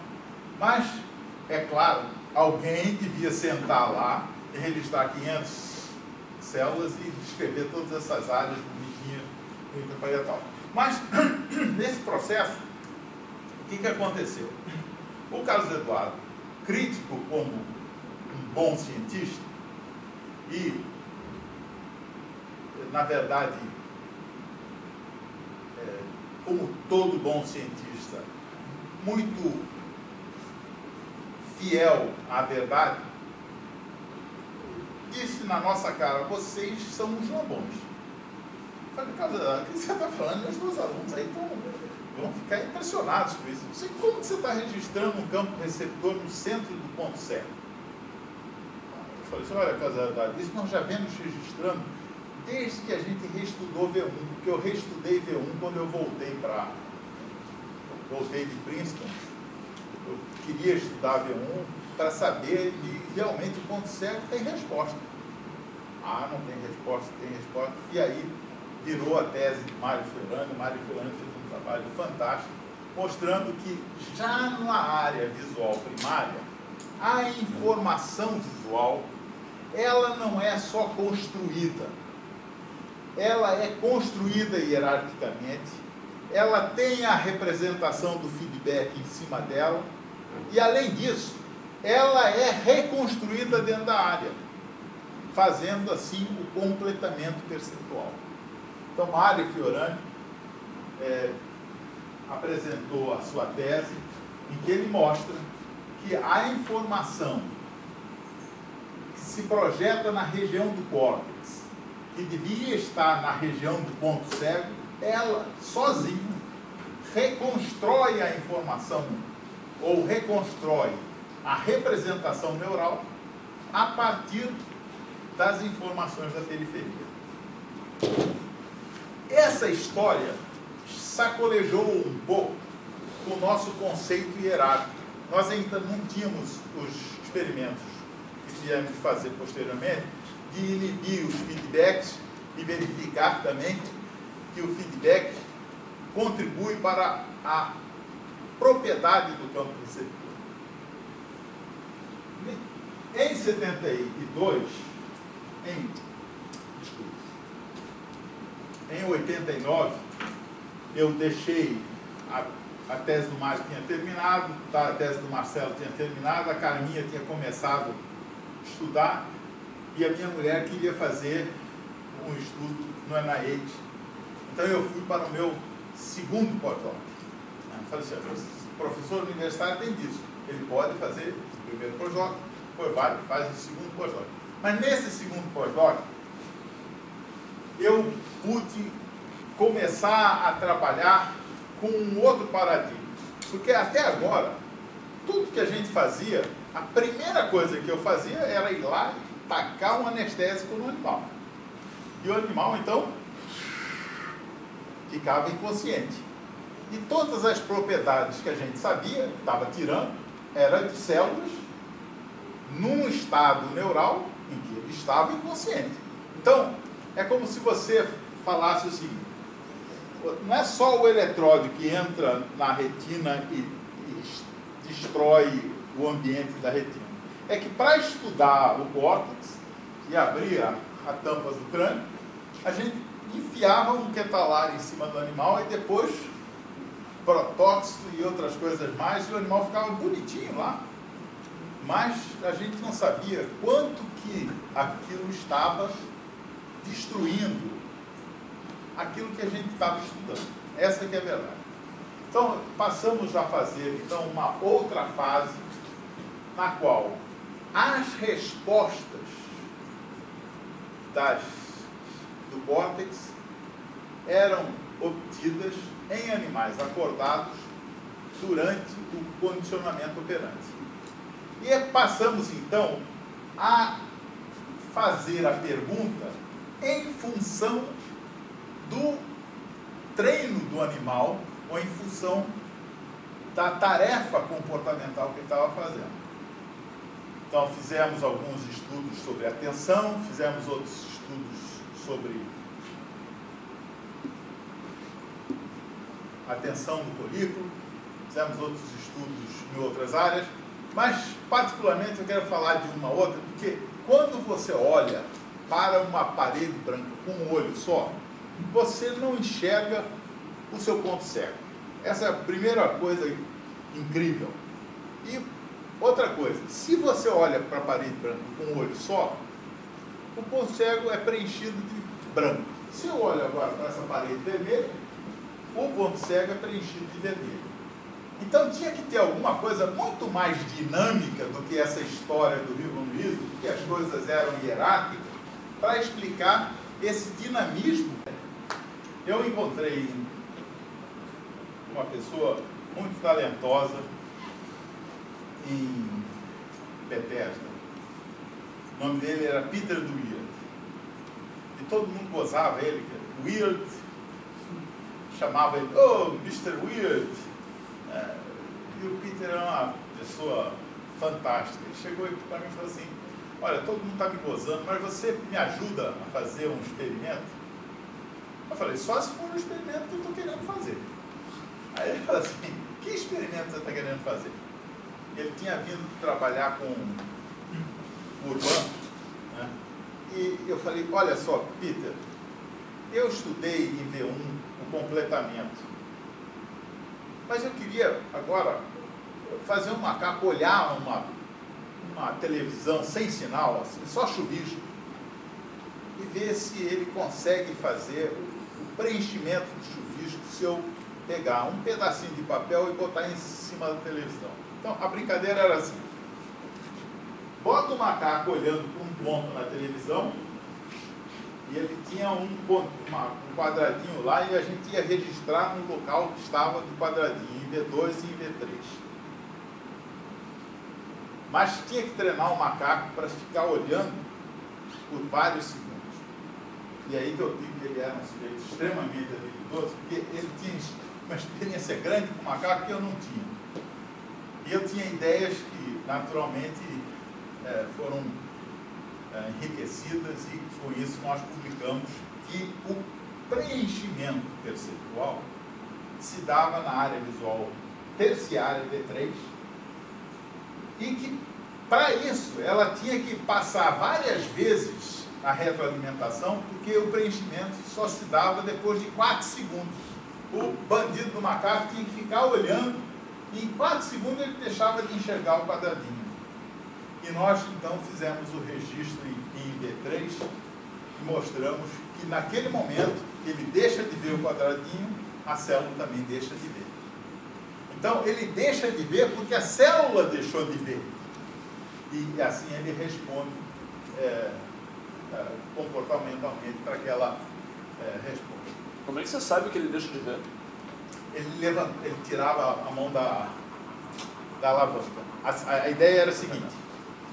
mas, é claro, alguém devia sentar lá e registrar 500 células e descrever todas essas áreas bonitinhas no intraparietal. Mas, nesse processo, o que aconteceu? O Carlos Eduardo, crítico como um bom cientista, e, na verdade, como todo bom cientista, muito fiel à verdade, disse na nossa cara: vocês são os lambões. Eu falei: Carlos, o que você está falando? Meus dois alunos aí vão ficar impressionados com isso. Não sei como que você está registrando um campo receptor no centro do ponto cego. Eu falei assim: olha, Carlos, isso nós já vemos registrando desde que a gente reestudou V1, porque eu reestudei V1 quando eu voltei de Princeton. Eu queria estudar V1 para saber que realmente o ponto cego tem resposta. Ah, não tem resposta, tem resposta. E aí virou a tese de Mário Fiorani. Mário Fiorani fez um trabalho fantástico, mostrando que já na área visual primária, a informação visual, ela não é só construída, ela é construída hierarquicamente, ela tem a representação do feedback em cima dela, e além disso, ela é reconstruída dentro da área, fazendo assim o completamento percentual. Então, Mário Fiorani apresentou a sua tese, em que ele mostra que a informação que se projeta na região do córtex, que devia estar na região do ponto cego, ela, sozinha, reconstrói a informação, ou reconstrói a representação neural a partir das informações da periferia. Essa história sacolejou um pouco com o nosso conceito hierárquico. Nós ainda não tínhamos os experimentos que viemos fazer posteriormente de inibir os feedbacks e verificar também que o feedback contribui para a propriedade do campo receptor. Em 72, em 89, eu deixei a tese do Mário tinha terminado, a tese do Marcelo tinha terminado, a Carminha tinha começado a estudar e a minha mulher queria fazer um estudo no NIH. Então eu fui para o meu segundo pós-doc. Falei assim, o professor universitário tem disso, ele pode fazer o primeiro pós-doc, depois faz o segundo pós-doc. Mas nesse segundo pós-doc, eu pude começar a trabalhar com um outro paradigma. Porque até agora, tudo que a gente fazia, a primeira coisa que eu fazia era ir lá e tacar um anestésico no animal. E o animal, então, ficava inconsciente. E todas as propriedades que a gente sabia, estava tirando, eram de células num estado neural em que ele estava inconsciente. Então, é como se você falasse o seguinte: não é só o eletrode que entra na retina e destrói o ambiente da retina. É que para estudar o córtex e abrir a tampa do crânio, a gente enfiava um quetalar em cima do animal e depois protóxido e outras coisas mais, e o animal ficava bonitinho lá. Mas a gente não sabia quanto que aquilo estava destruindo aquilo que a gente estava estudando. Essa que é a verdade. Então, passamos a fazer então, uma outra fase na qual as respostas do córtex eram obtidas em animais acordados durante o condicionamento operante. E passamos, então, a fazer a pergunta em função do treino do animal ou em função da tarefa comportamental que ele estava fazendo. Então, fizemos alguns estudos sobre atenção, fizemos outros estudos sobre atenção no colículo, fizemos outros estudos em outras áreas, mas, particularmente, eu quero falar de uma outra, porque quando você olha para uma parede branca com um olho só, você não enxerga o seu ponto cego. Essa é a primeira coisa incrível. E outra coisa, se você olha para a parede branca com um olho só, o ponto cego é preenchido de branco. Se eu olho agora para essa parede vermelha, o ponto cego é preenchido de vermelho. Então tinha que ter alguma coisa muito mais dinâmica do que essa história do ribonucleísmo, que as coisas eram hierárquicas, para explicar esse dinamismo. Eu encontrei uma pessoa muito talentosa em Bethesda. O nome dele era Peter Weird. E todo mundo gozava ele, Weird, chamava ele, oh, Mr. Weird. E o Peter era uma pessoa fantástica. Ele chegou para mim e falou assim, olha, todo mundo está me gozando, mas você me ajuda a fazer um experimento? Eu falei, só se for um experimento que eu estou querendo fazer. Aí ele falou assim, que experimento você está querendo fazer? Ele tinha vindo trabalhar com o Urbano, né? E eu falei, olha só, Peter, eu estudei em V1 o completamento, mas eu queria agora fazer um macaco olhar uma televisão sem sinal, assim, só chuvisco, e ver se ele consegue fazer o preenchimento de chuvisco se eu pegar um pedacinho de papel e botar em cima da televisão. Então, a brincadeira era assim, bota o macaco olhando para um ponto na televisão E ele tinha um quadradinho lá e a gente ia registrar no local que estava do quadradinho, em V2 e em V3. Mas tinha que treinar o macaco para ficar olhando por vários segundos. E aí que eu digo que ele era um sujeito extremamente habilidoso, porque ele tinha uma experiência grande com o macaco que eu não tinha. E eu tinha ideias que, naturalmente, foram enriquecidas, e com isso nós publicamos que o preenchimento percentual se dava na área visual terciária V3 e que, para isso, ela tinha que passar várias vezes a retroalimentação, porque o preenchimento só se dava depois de 4 segundos. O bandido do macaco tinha que ficar olhando e em 4 segundos ele deixava de enxergar o quadradinho. E nós, então, fizemos o registro em V3 e mostramos que, naquele momento, ele deixa de ver o quadradinho, a célula também deixa de ver. Então, ele deixa de ver porque a célula deixou de ver. E, assim, ele responde comportamentalmente para aquela resposta. Como é que você sabe que ele deixa de ver? Ele tirava a mão da alavanca. A ideia era a seguinte: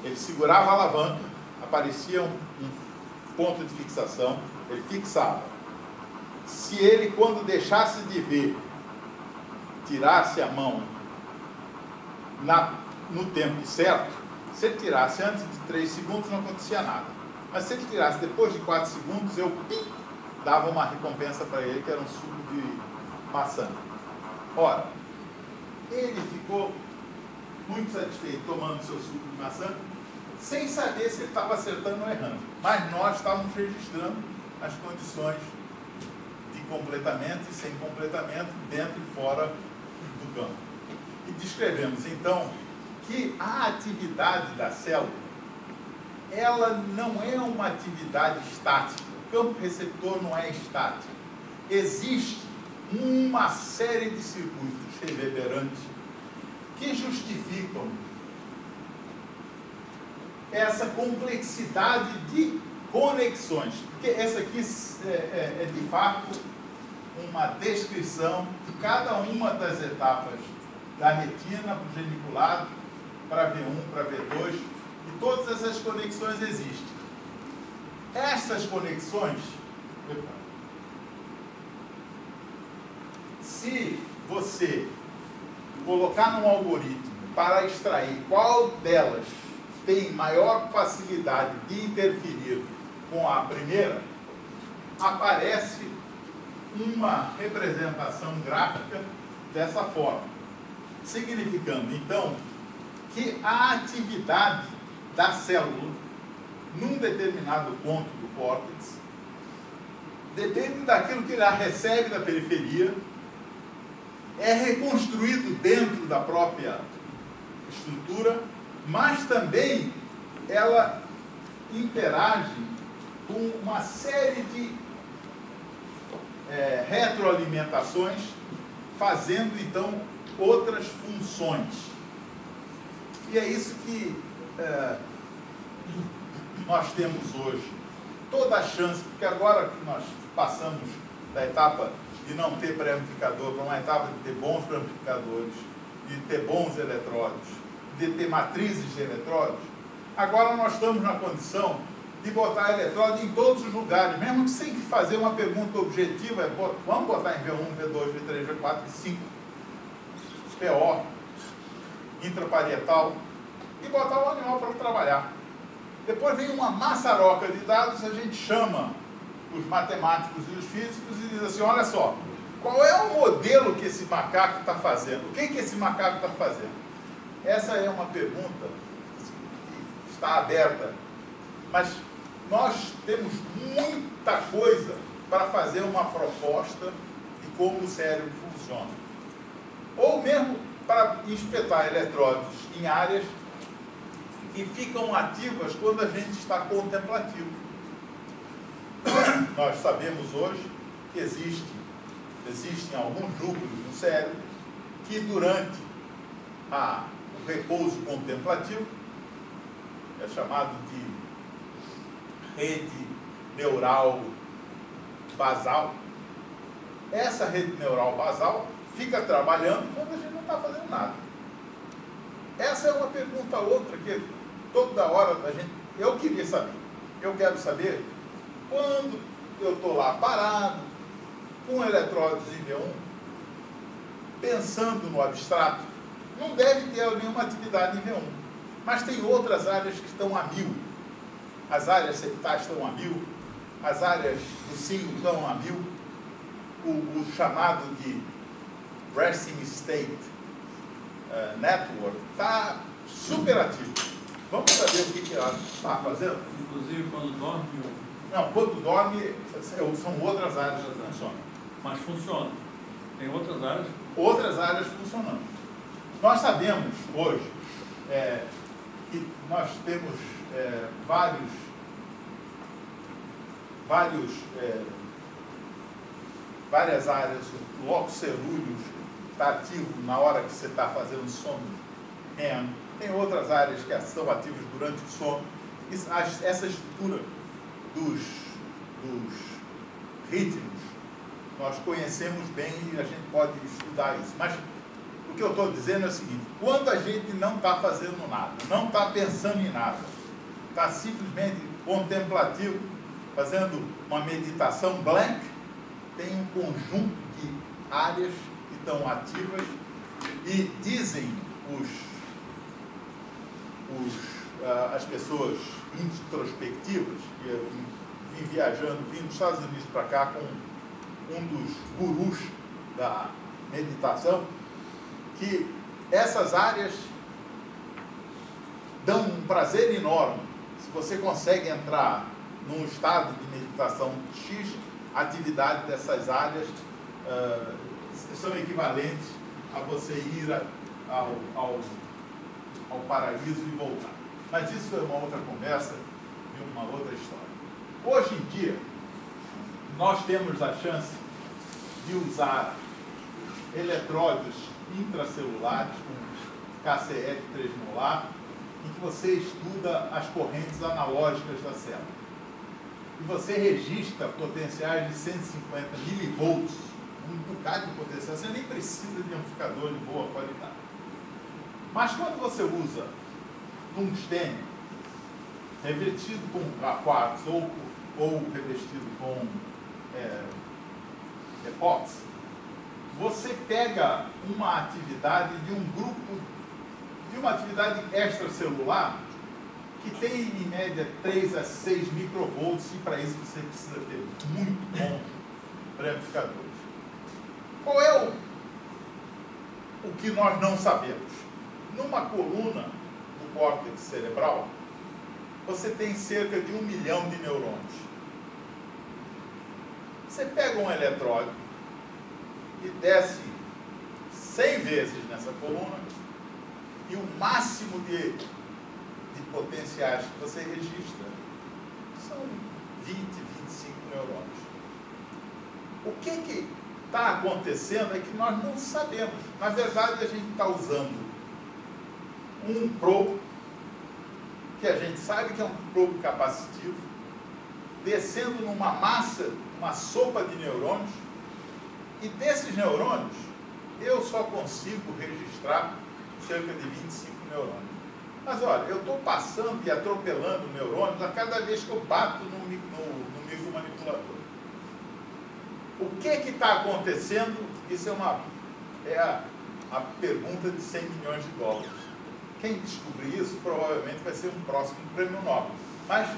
ele segurava a alavanca, aparecia um ponto de fixação, ele fixava. Se ele, quando deixasse de ver, tirasse a mão no tempo certo, se ele tirasse antes de 3 segundos, não acontecia nada. Mas se ele tirasse depois de 4 segundos, eu dava uma recompensa para ele, que era um suco de maçã. Ora, ele ficou muito satisfeito tomando seu suco de maçã, sem saber se ele estava acertando ou errando. Mas nós estávamos registrando as condições de completamento e sem completamento, dentro e fora do campo. E descrevemos, então, que a atividade da célula, ela não é uma atividade estática. O campo receptor não é estático. Existe uma série de circuitos reverberantes que justificam essa complexidade de conexões. Porque essa aqui é de fato uma descrição de cada uma das etapas da retina para o geniculado, para V1, para V2, e todas essas conexões existem. Essas conexões, se você colocar num algoritmo para extrair qual delas tem maior facilidade de interferir com a primeira, aparece uma representação gráfica dessa forma, significando, então, que a atividade da célula num determinado ponto do córtex depende daquilo que ela recebe da periferia, é reconstruído dentro da própria estrutura, mas também ela interage com uma série de retroalimentações, fazendo então outras funções. E é isso que nós temos hoje. Toda a chance, porque agora que nós passamos da etapa de não ter pré-amplificador para uma etapa de ter bons pré-amplificadores, de ter bons eletródos, de ter matrizes de eletródos, agora nós estamos na condição de botar eletródo em todos os lugares, mesmo que sem fazer uma pergunta objetiva, vamos botar em V1, V2, V3, V4, V5, PO, intraparietal, e botar o animal para trabalhar. Depois vem uma maçaroca de dados, a gente chama os matemáticos e os físicos e diz assim, olha só, qual é o modelo que esse macaco está fazendo? O que esse macaco está fazendo? Essa é uma pergunta que está aberta, mas nós temos muita coisa para fazer uma proposta de como o cérebro funciona. Ou mesmo para espetar eletródos em áreas que ficam ativas quando a gente está contemplativo. Nós sabemos hoje que existem alguns núcleos no cérebro que durante o repouso contemplativo, é chamado de rede neural basal. Essa rede neural basal fica trabalhando quando a gente não está fazendo nada. Essa é uma pergunta outra que toda hora eu queria saber. Eu quero saber quando eu estou lá parado, com eletrólitos em V1, pensando no abstrato, não deve ter nenhuma atividade em V1. Mas tem outras áreas que estão a 1000. As áreas septais estão a 1000, as áreas do símbolo estão a 1000, o chamado de Resting State Network está super ativo. Vamos saber o que ela está fazendo? Inclusive quando dorme. Não, quando dorme, são outras áreas que funcionam. Mas funciona. Tem outras áreas. Outras áreas funcionando. Nós sabemos hoje que nós temos várias áreas. O locus cerúleus está ativo na hora que você está fazendo sono REM. Tem outras áreas que estão ativas durante o sono. Essa estrutura dos ritmos nós conhecemos bem e a gente pode estudar isso. Mas o que eu estou dizendo é o seguinte: quando a gente não está fazendo nada, não está pensando em nada, está simplesmente contemplativo, fazendo uma meditação blank, tem um conjunto de áreas que estão ativas e dizem as pessoas introspectivas, que eu vim viajando, vim dos Estados Unidos para cá com um dos gurus da meditação, que essas áreas dão um prazer enorme. Se você consegue entrar num estado de meditação X, a atividade dessas áreas são equivalentes a você ir ao paraíso e voltar. Mas isso é uma outra conversa e uma outra história. Hoje em dia, nós temos a chance de usar eletrólitos intracelulares com KCl 3 molar, em que você estuda as correntes analógicas da célula. E você registra potenciais de 150 milivolts, um bocado de potencial. Você nem precisa de amplificador de boa qualidade. Mas quando você usa tungstênio revestido com quartzo ou revestido com epóxi, você pega uma atividade de um grupo, de uma atividade extracelular que tem em média 3 a 6 microvolts, e para isso você precisa ter muito bons pré-amplificadores. Qual é o que nós não sabemos? Numa coluna do córtex cerebral, você tem cerca de 1 milhão de neurônios. Você pega um eletrólito e desce 100 vezes nessa coluna, e o máximo de potenciais que você registra são 20, 25 neurônios. O que está acontecendo é que nós não sabemos. Na verdade, a gente está usando um probe, que a gente sabe que é um probe capacitivo, descendo numa massa, uma sopa de neurônios, e desses neurônios, eu só consigo registrar cerca de 25 neurônios. Mas olha, eu estou passando e atropelando neurônios a cada vez que eu bato no micromanipulador. O que está acontecendo? Isso é a pergunta de 100 milhões de dólares. Quem descobrir isso provavelmente vai ser um próximo prêmio Nobel. Mas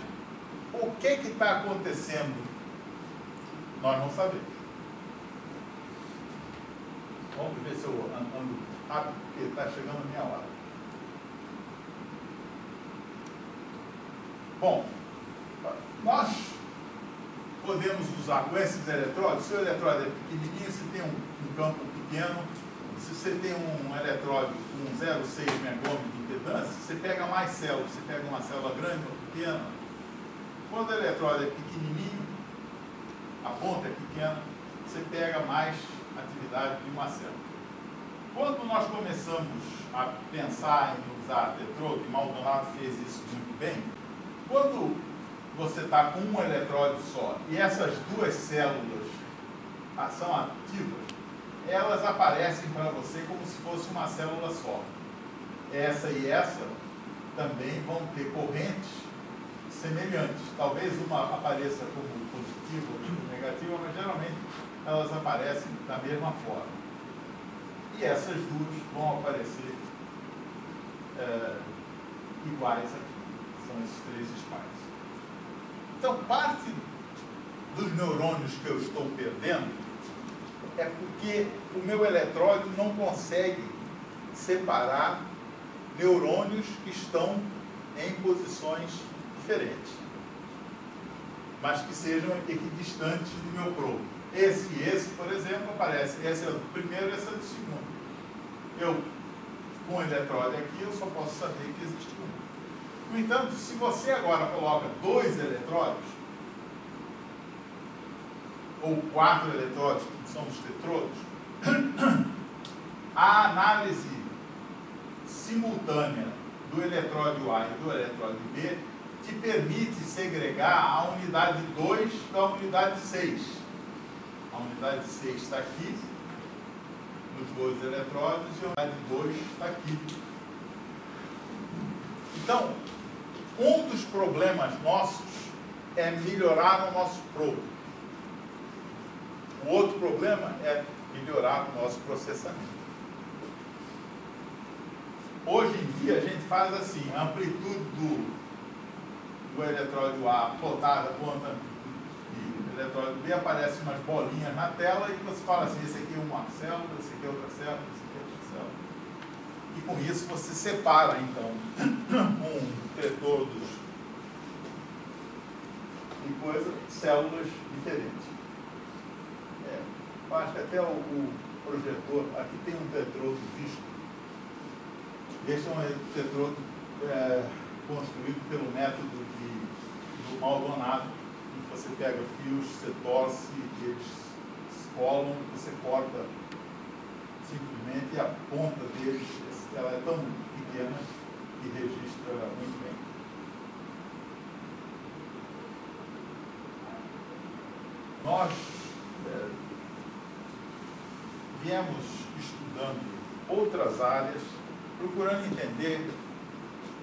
o que está acontecendo? Nós não sabemos. Vamos ver se eu ando rápido, porque está chegando a minha hora. Bom, nós podemos usar com esses eletrólitos. Se o eletrólito é pequenininho, se tem um campo pequeno, se você tem um eletrólito com 0,6 megômetro de impedância, você pega mais células. Você pega uma célula grande ou pequena. Quando o eletrólito é pequenininho, a ponta é pequena, você pega mais atividade de uma célula. Quando nós começamos a pensar em usar tetrodo, e Maldonado fez isso muito bem, quando você está com um eletróide só e essas duas células são ativas, elas aparecem para você como se fosse uma célula só. Essa e essa também vão ter correntes semelhantes. Talvez uma apareça como positiva ou como negativa, mas geralmente elas aparecem da mesma forma. E essas duas vão aparecer iguais aqui. São esses três espaços. Então, parte dos neurônios que eu estou perdendo é porque o meu eletrônio não consegue separar neurônios que estão em posições diferentes, mas que sejam equidistantes do meu probo. Esse e esse, por exemplo, aparece. Esse é o do primeiro e esse é do segundo. Eu, com o eletrônio aqui, eu só posso saber que existe um. No entanto, se você agora coloca 2 eletrónios, ou 4 eletrónios, que são os tetrodos, a análise simultânea do eletródio A e do eletródio B te permite segregar a unidade 2 da unidade 6. A unidade 6 está aqui, nos 2 eletródios, e a unidade 2 está aqui. Então, um dos problemas nossos é melhorar o nosso probo. O outro problema é melhorar o nosso processamento. Hoje em dia, a gente faz assim, a amplitude do eletródio A plotada contra o eletródio B, aparecem umas bolinhas na tela e você fala assim, esse aqui é uma célula, esse aqui é outra célula, esse aqui é outra célula. E com isso você separa, então, com tetrodos e coisas, células diferentes. Eu acho que até o projetor, aqui tem um tetrodo visto. Este é um tetrodo construído pelo método do Maldonado, em que você pega fios, você torce, eles colam, você corta simplesmente e a ponta deles, ela é tão pequena que registra muito bem. Nós viemos estudando outras áreas, procurando entender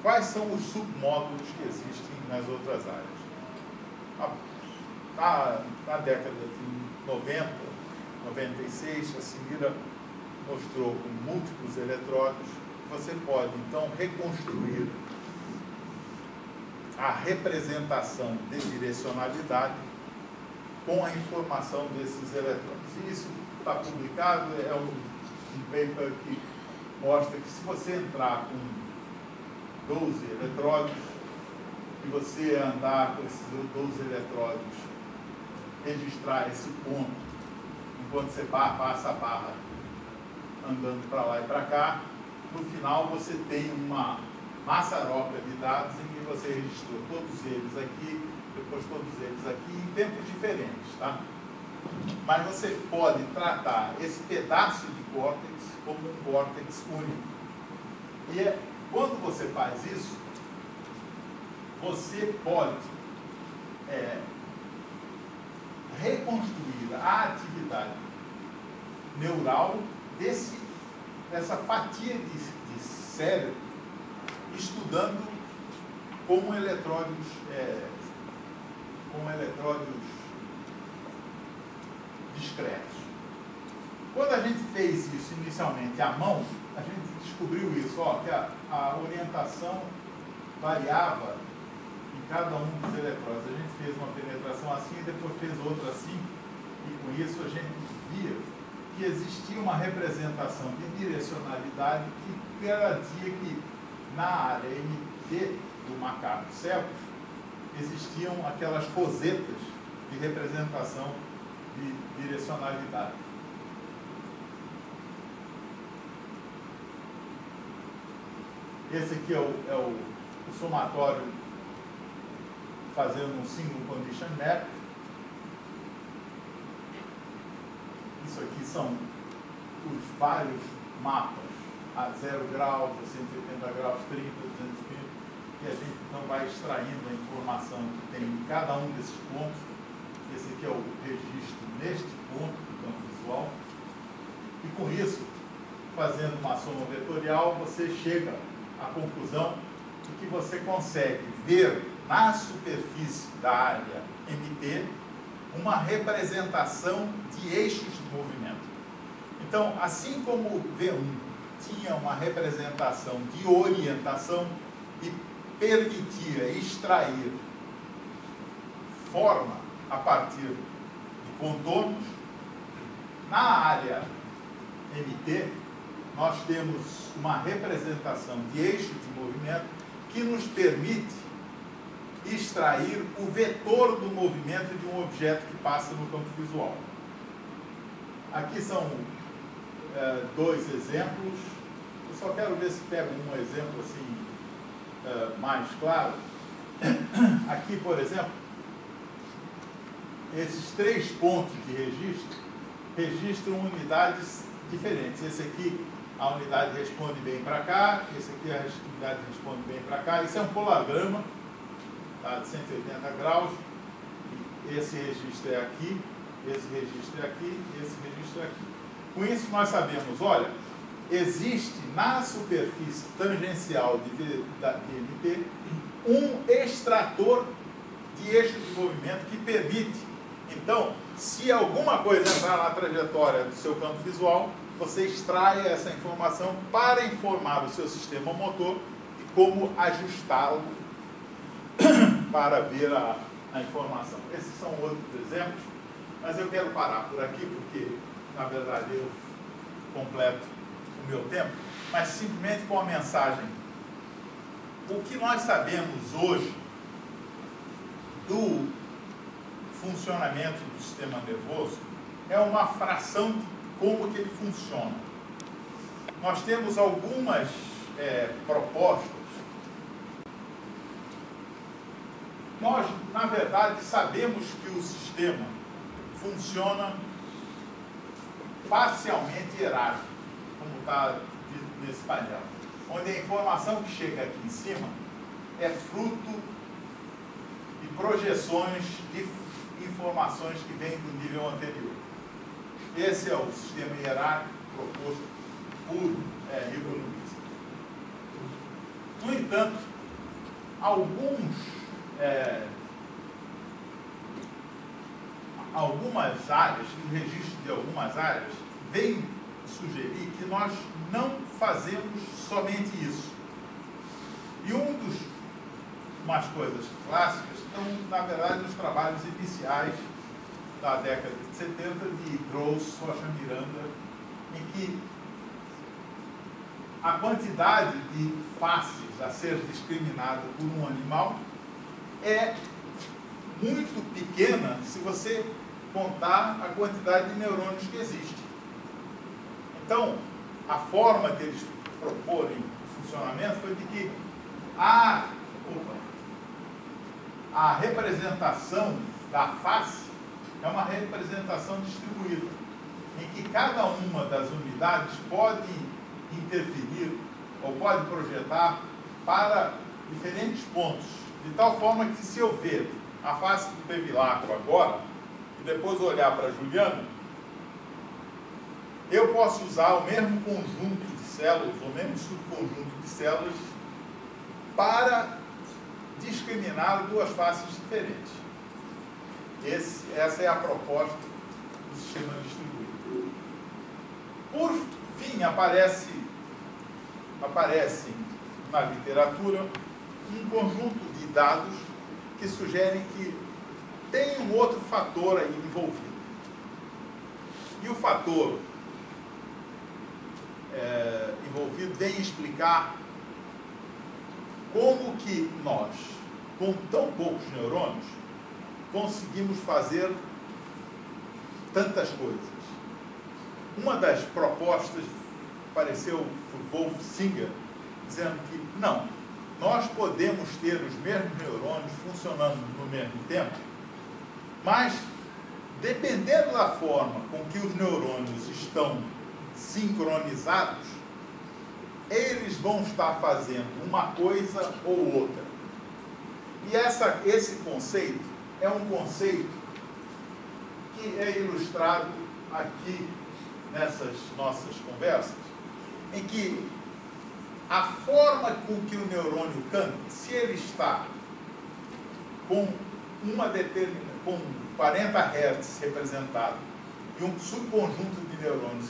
quais são os submódulos que existem nas outras áreas. Na década de 90, 96, a Simira mostrou com múltiplos eletródios que você pode, então, reconstruir a representação de direcionalidade com a informação desses eletrônios. E isso está publicado, é um paper que mostra que se você entrar com 12 eletródios e você andar com esses 12 eletródios, registrar esse ponto, enquanto você passa a barra andando para lá e para cá, no final você tem uma maçaroca de dados em que você registrou todos eles aqui, depois todos eles aqui, em tempos diferentes, tá? Mas você pode tratar esse pedaço de córtex como um córtex único. E quando você faz isso, você pode reconstruir a atividade neural dessa fatia de cérebro, estudando como eletródios discretos. Quando a gente fez isso inicialmente à mão, a gente descobriu isso, que a orientação variava em cada um dos eletródios. A gente fez uma penetração assim e depois fez outra assim, e com isso a gente via que existia uma representação de direcionalidade que garantia que na área MD do macaco cego existiam aquelas rosetas de representação de direcionalidade. Esse aqui é o somatório fazendo um single condition map. Isso aqui são os vários mapas a 0 graus, a 180 graus, 30, 230. e a gente então vai extraindo a informação que tem em cada um desses pontos. Esse aqui é o registro neste ponto do campo visual. E com isso, fazendo uma soma vetorial, você chega à conclusão de que você consegue ver na superfície da área MT uma representação de eixos de movimento. Então, assim como o V1 tinha uma representação de orientação e permitia extrair forma a partir de contornos, na área MT nós temos uma representação de eixo de movimento que nos permite extrair o vetor do movimento de um objeto que passa no campo visual. Aqui são dois exemplos. Eu só quero ver se pego um exemplo assim mais claro. Aqui, por exemplo, esses 3 pontos de registro registram unidades diferentes. Esse aqui, a unidade responde bem para cá, esse aqui a unidade responde bem para cá. Isso é um polagrama, tá, de 180 graus. Esse registro é aqui, esse registro é aqui, esse registro é aqui. Com isso nós sabemos, olha, existe na superfície tangencial da MT um extrator de eixo de movimento que permite, então, se alguma coisa entrar na trajetória do seu campo visual, você extrai essa informação para informar o seu sistema motor e como ajustá-lo para ver a informação. Esses são outros exemplos, mas eu quero parar por aqui porque, na verdade, eu completo o meu tempo, mas simplesmente com a mensagem. O que nós sabemos hoje do funcionamento do sistema nervoso é uma fração de como que ele funciona. Nós temos algumas propostas. Nós, na verdade, sabemos que o sistema funciona parcialmente hierárquico, como está dito nesse painel, onde a informação que chega aqui em cima é fruto de projeções de informações que vêm do nível anterior. Esse é o sistema hierárquico proposto por Igor Luiz. No entanto, algumas áreas, o registro de algumas áreas, vem sugerir que nós não fazemos somente isso. E umas coisas clássicas estão, na verdade, nos trabalhos iniciais da década de 70 de Gross, Rocha Miranda, em que a quantidade de faces a ser discriminada por um animal é muito pequena se você contar a quantidade de neurônios que existe. Então, a forma de eles proporem o funcionamento foi de que a representação da face é uma representação distribuída, em que cada uma das unidades pode interferir ou pode projetar para diferentes pontos, de tal forma que se eu ver a face do Bevilacqua agora, e depois olhar para Juliano, eu posso usar o mesmo conjunto de células, o mesmo subconjunto de células, para discriminar duas faces diferentes. Essa é a proposta do sistema distribuído. Por fim, aparece na literatura um conjunto de dados que sugerem que tem um outro fator aí envolvido. E o fator envolvido vem explicar como que nós, com tão poucos neurônios, conseguimos fazer tantas coisas. Uma das propostas apareceu por Wolf Singer, dizendo que não, nós podemos ter os mesmos neurônios funcionando no mesmo tempo, mas dependendo da forma com que os neurônios estão sincronizados, eles vão estar fazendo uma coisa ou outra. E esse conceito é um conceito que é ilustrado aqui nessas nossas conversas, em que a forma com que o neurônio canta, se ele está com com 40 Hz representado e um subconjunto de neurônios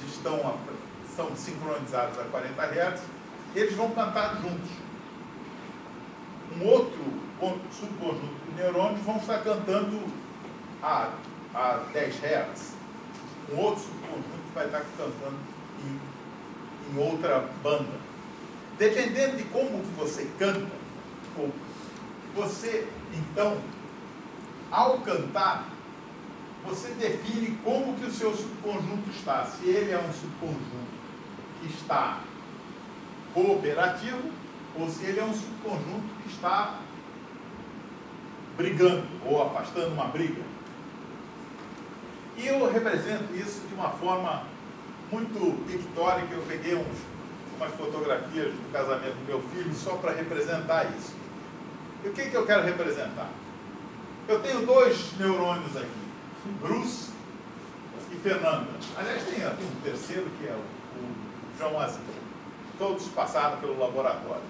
são sincronizados a 40 Hz, eles vão cantar juntos. Um outro subconjunto de neurônios vão estar cantando a 10 Hz. Um outro subconjunto vai estar cantando em outra banda. Dependendo de como você canta, você, então, ao cantar, você define como que o seu subconjunto está. Se ele é um subconjunto que está cooperativo, ou se ele é um subconjunto que está brigando, ou afastando uma briga. E eu represento isso de uma forma muito pictórica. Eu peguei umas fotografias do casamento do meu filho só para representar isso. E o que eu quero representar? Eu tenho 2 neurônios aqui, Bruce e Fernanda. Aliás, tem um terceiro que é o João Azinho. Todos passaram pelo laboratório.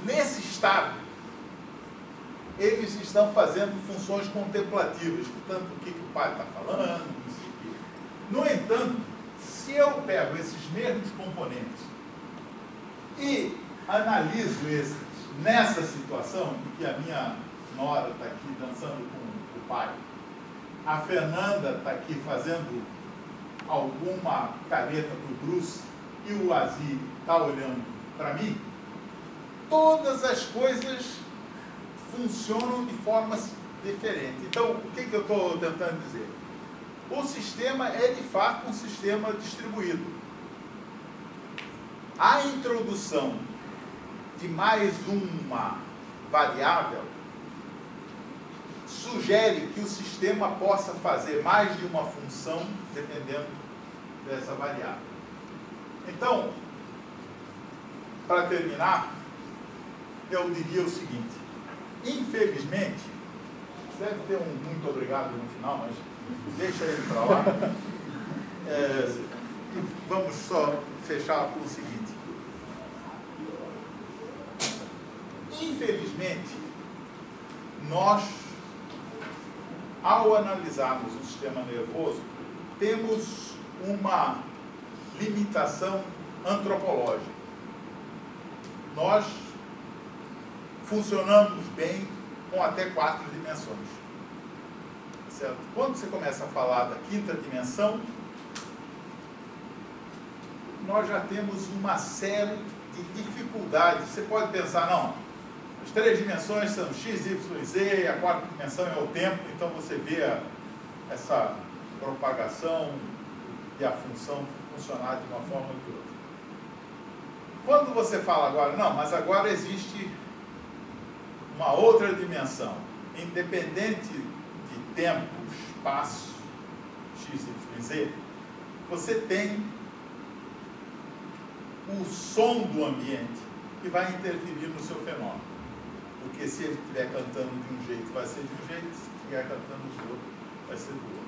Nesse estado, eles estão fazendo funções contemplativas, escutando o que o pai está falando, não sei o quê. No entanto, se eu pego esses mesmos componentes e analiso esses nessa situação, em que a minha nora está aqui dançando com o pai, a Fernanda está aqui fazendo alguma careta para o Bruce e o Azi está olhando para mim, todas as coisas funcionam de formas diferentes. Então, o que eu estou tentando dizer? O sistema é, de fato, um sistema distribuído. A introdução de mais uma variável sugere que o sistema possa fazer mais de uma função dependendo dessa variável. Então, para terminar, eu diria o seguinte: infelizmente, deve ter um muito obrigado no final, mas deixa ele para lá. Vamos só fechar com o seguinte: infelizmente, nós, ao analisarmos o sistema nervoso, temos uma limitação antropológica. Nós funcionamos bem com até 4 dimensões. Certo? Quando você começa a falar da 5ª dimensão, nós já temos uma série de dificuldades. Você pode pensar, não, as 3 dimensões são x, y, z, e a 4ª dimensão é o tempo, então você vê essa propagação e a função funcionar de uma forma ou de outra. Quando você fala agora, não, mas agora existe uma outra dimensão, independente de tempo, espaço, x, y, z, você tem o som do ambiente que vai interferir no seu fenômeno. Porque se ele estiver cantando de um jeito, vai ser de um jeito, se estiver cantando do outro, vai ser do outro.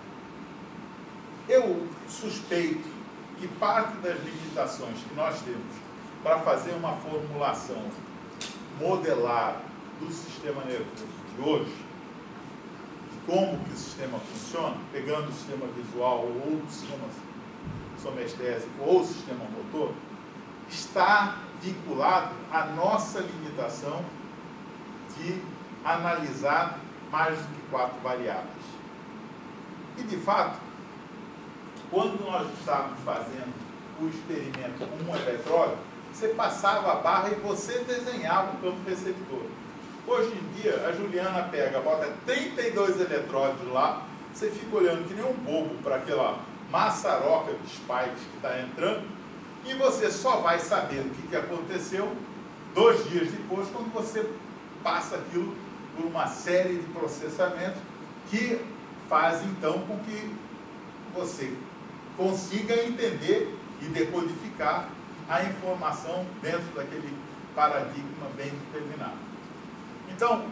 Eu suspeito que parte das limitações que nós temos para fazer uma formulação modelar do sistema nervoso de hoje, de como que o sistema funciona, pegando o sistema visual ou o sistema somestésico ou o sistema motor, está vinculado à nossa limitação de analisar mais do que 4 variáveis. E, de fato, quando nós estávamos fazendo o experimento com um eletrônico, você passava a barra e você desenhava o campo receptor. Hoje em dia, a Juliana pega, bota 32 eletródes lá, você fica olhando que nem um bobo para aquela maçaroca de spikes que está entrando, e você só vai saber o que aconteceu 2 dias depois, quando você passa aquilo por uma série de processamentos que faz, então, com que você consiga entender e decodificar a informação dentro daquele paradigma bem determinado. Então,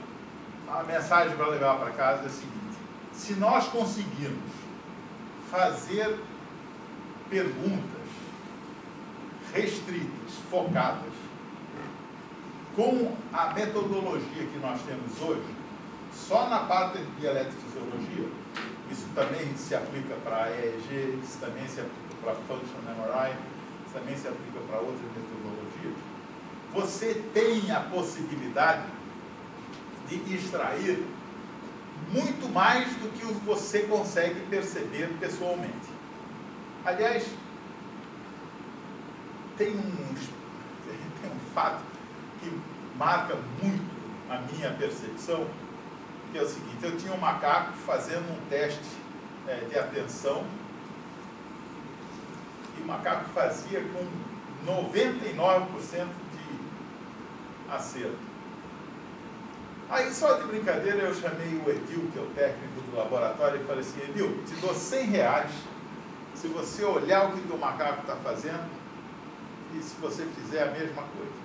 a mensagem para levar para casa é a seguinte: se nós conseguirmos fazer perguntas restritas, focadas, com a metodologia que nós temos hoje, só na parte de eletrofisiologia, isso também se aplica para EEG, isso também se aplica para Function MRI, isso também se aplica para outras metodologias, você tem a possibilidade de extrair muito mais do que você consegue perceber pessoalmente. Aliás, tem um fato que marca muito a minha percepção, que é o seguinte: eu tinha um macaco fazendo um teste de atenção, e o macaco fazia com 99% de acerto. Aí, só de brincadeira, eu chamei o Edil, que é o técnico do laboratório, e falei assim: Edil, te dou R$100 se você olhar o que o macaco está fazendo e se você fizer a mesma coisa.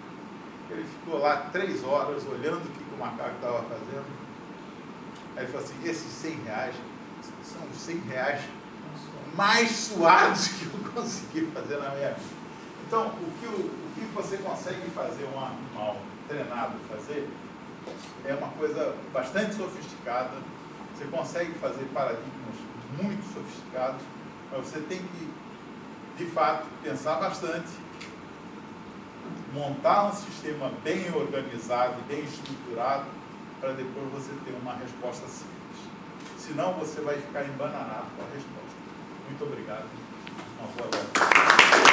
Ele ficou lá 3 horas olhando o que o macaco estava fazendo. Aí ele falou assim: esses R$100 são os R$100 mais suados que eu consegui fazer na minha vida. Então, o que você consegue fazer um animal treinado fazer é uma coisa bastante sofisticada. Você consegue fazer paradigmas muito sofisticados, mas você tem que, de fato, pensar bastante, montar um sistema bem organizado e bem estruturado, para depois você ter uma resposta simples. Senão você vai ficar embananado com a resposta. Muito obrigado. Uma boa tarde.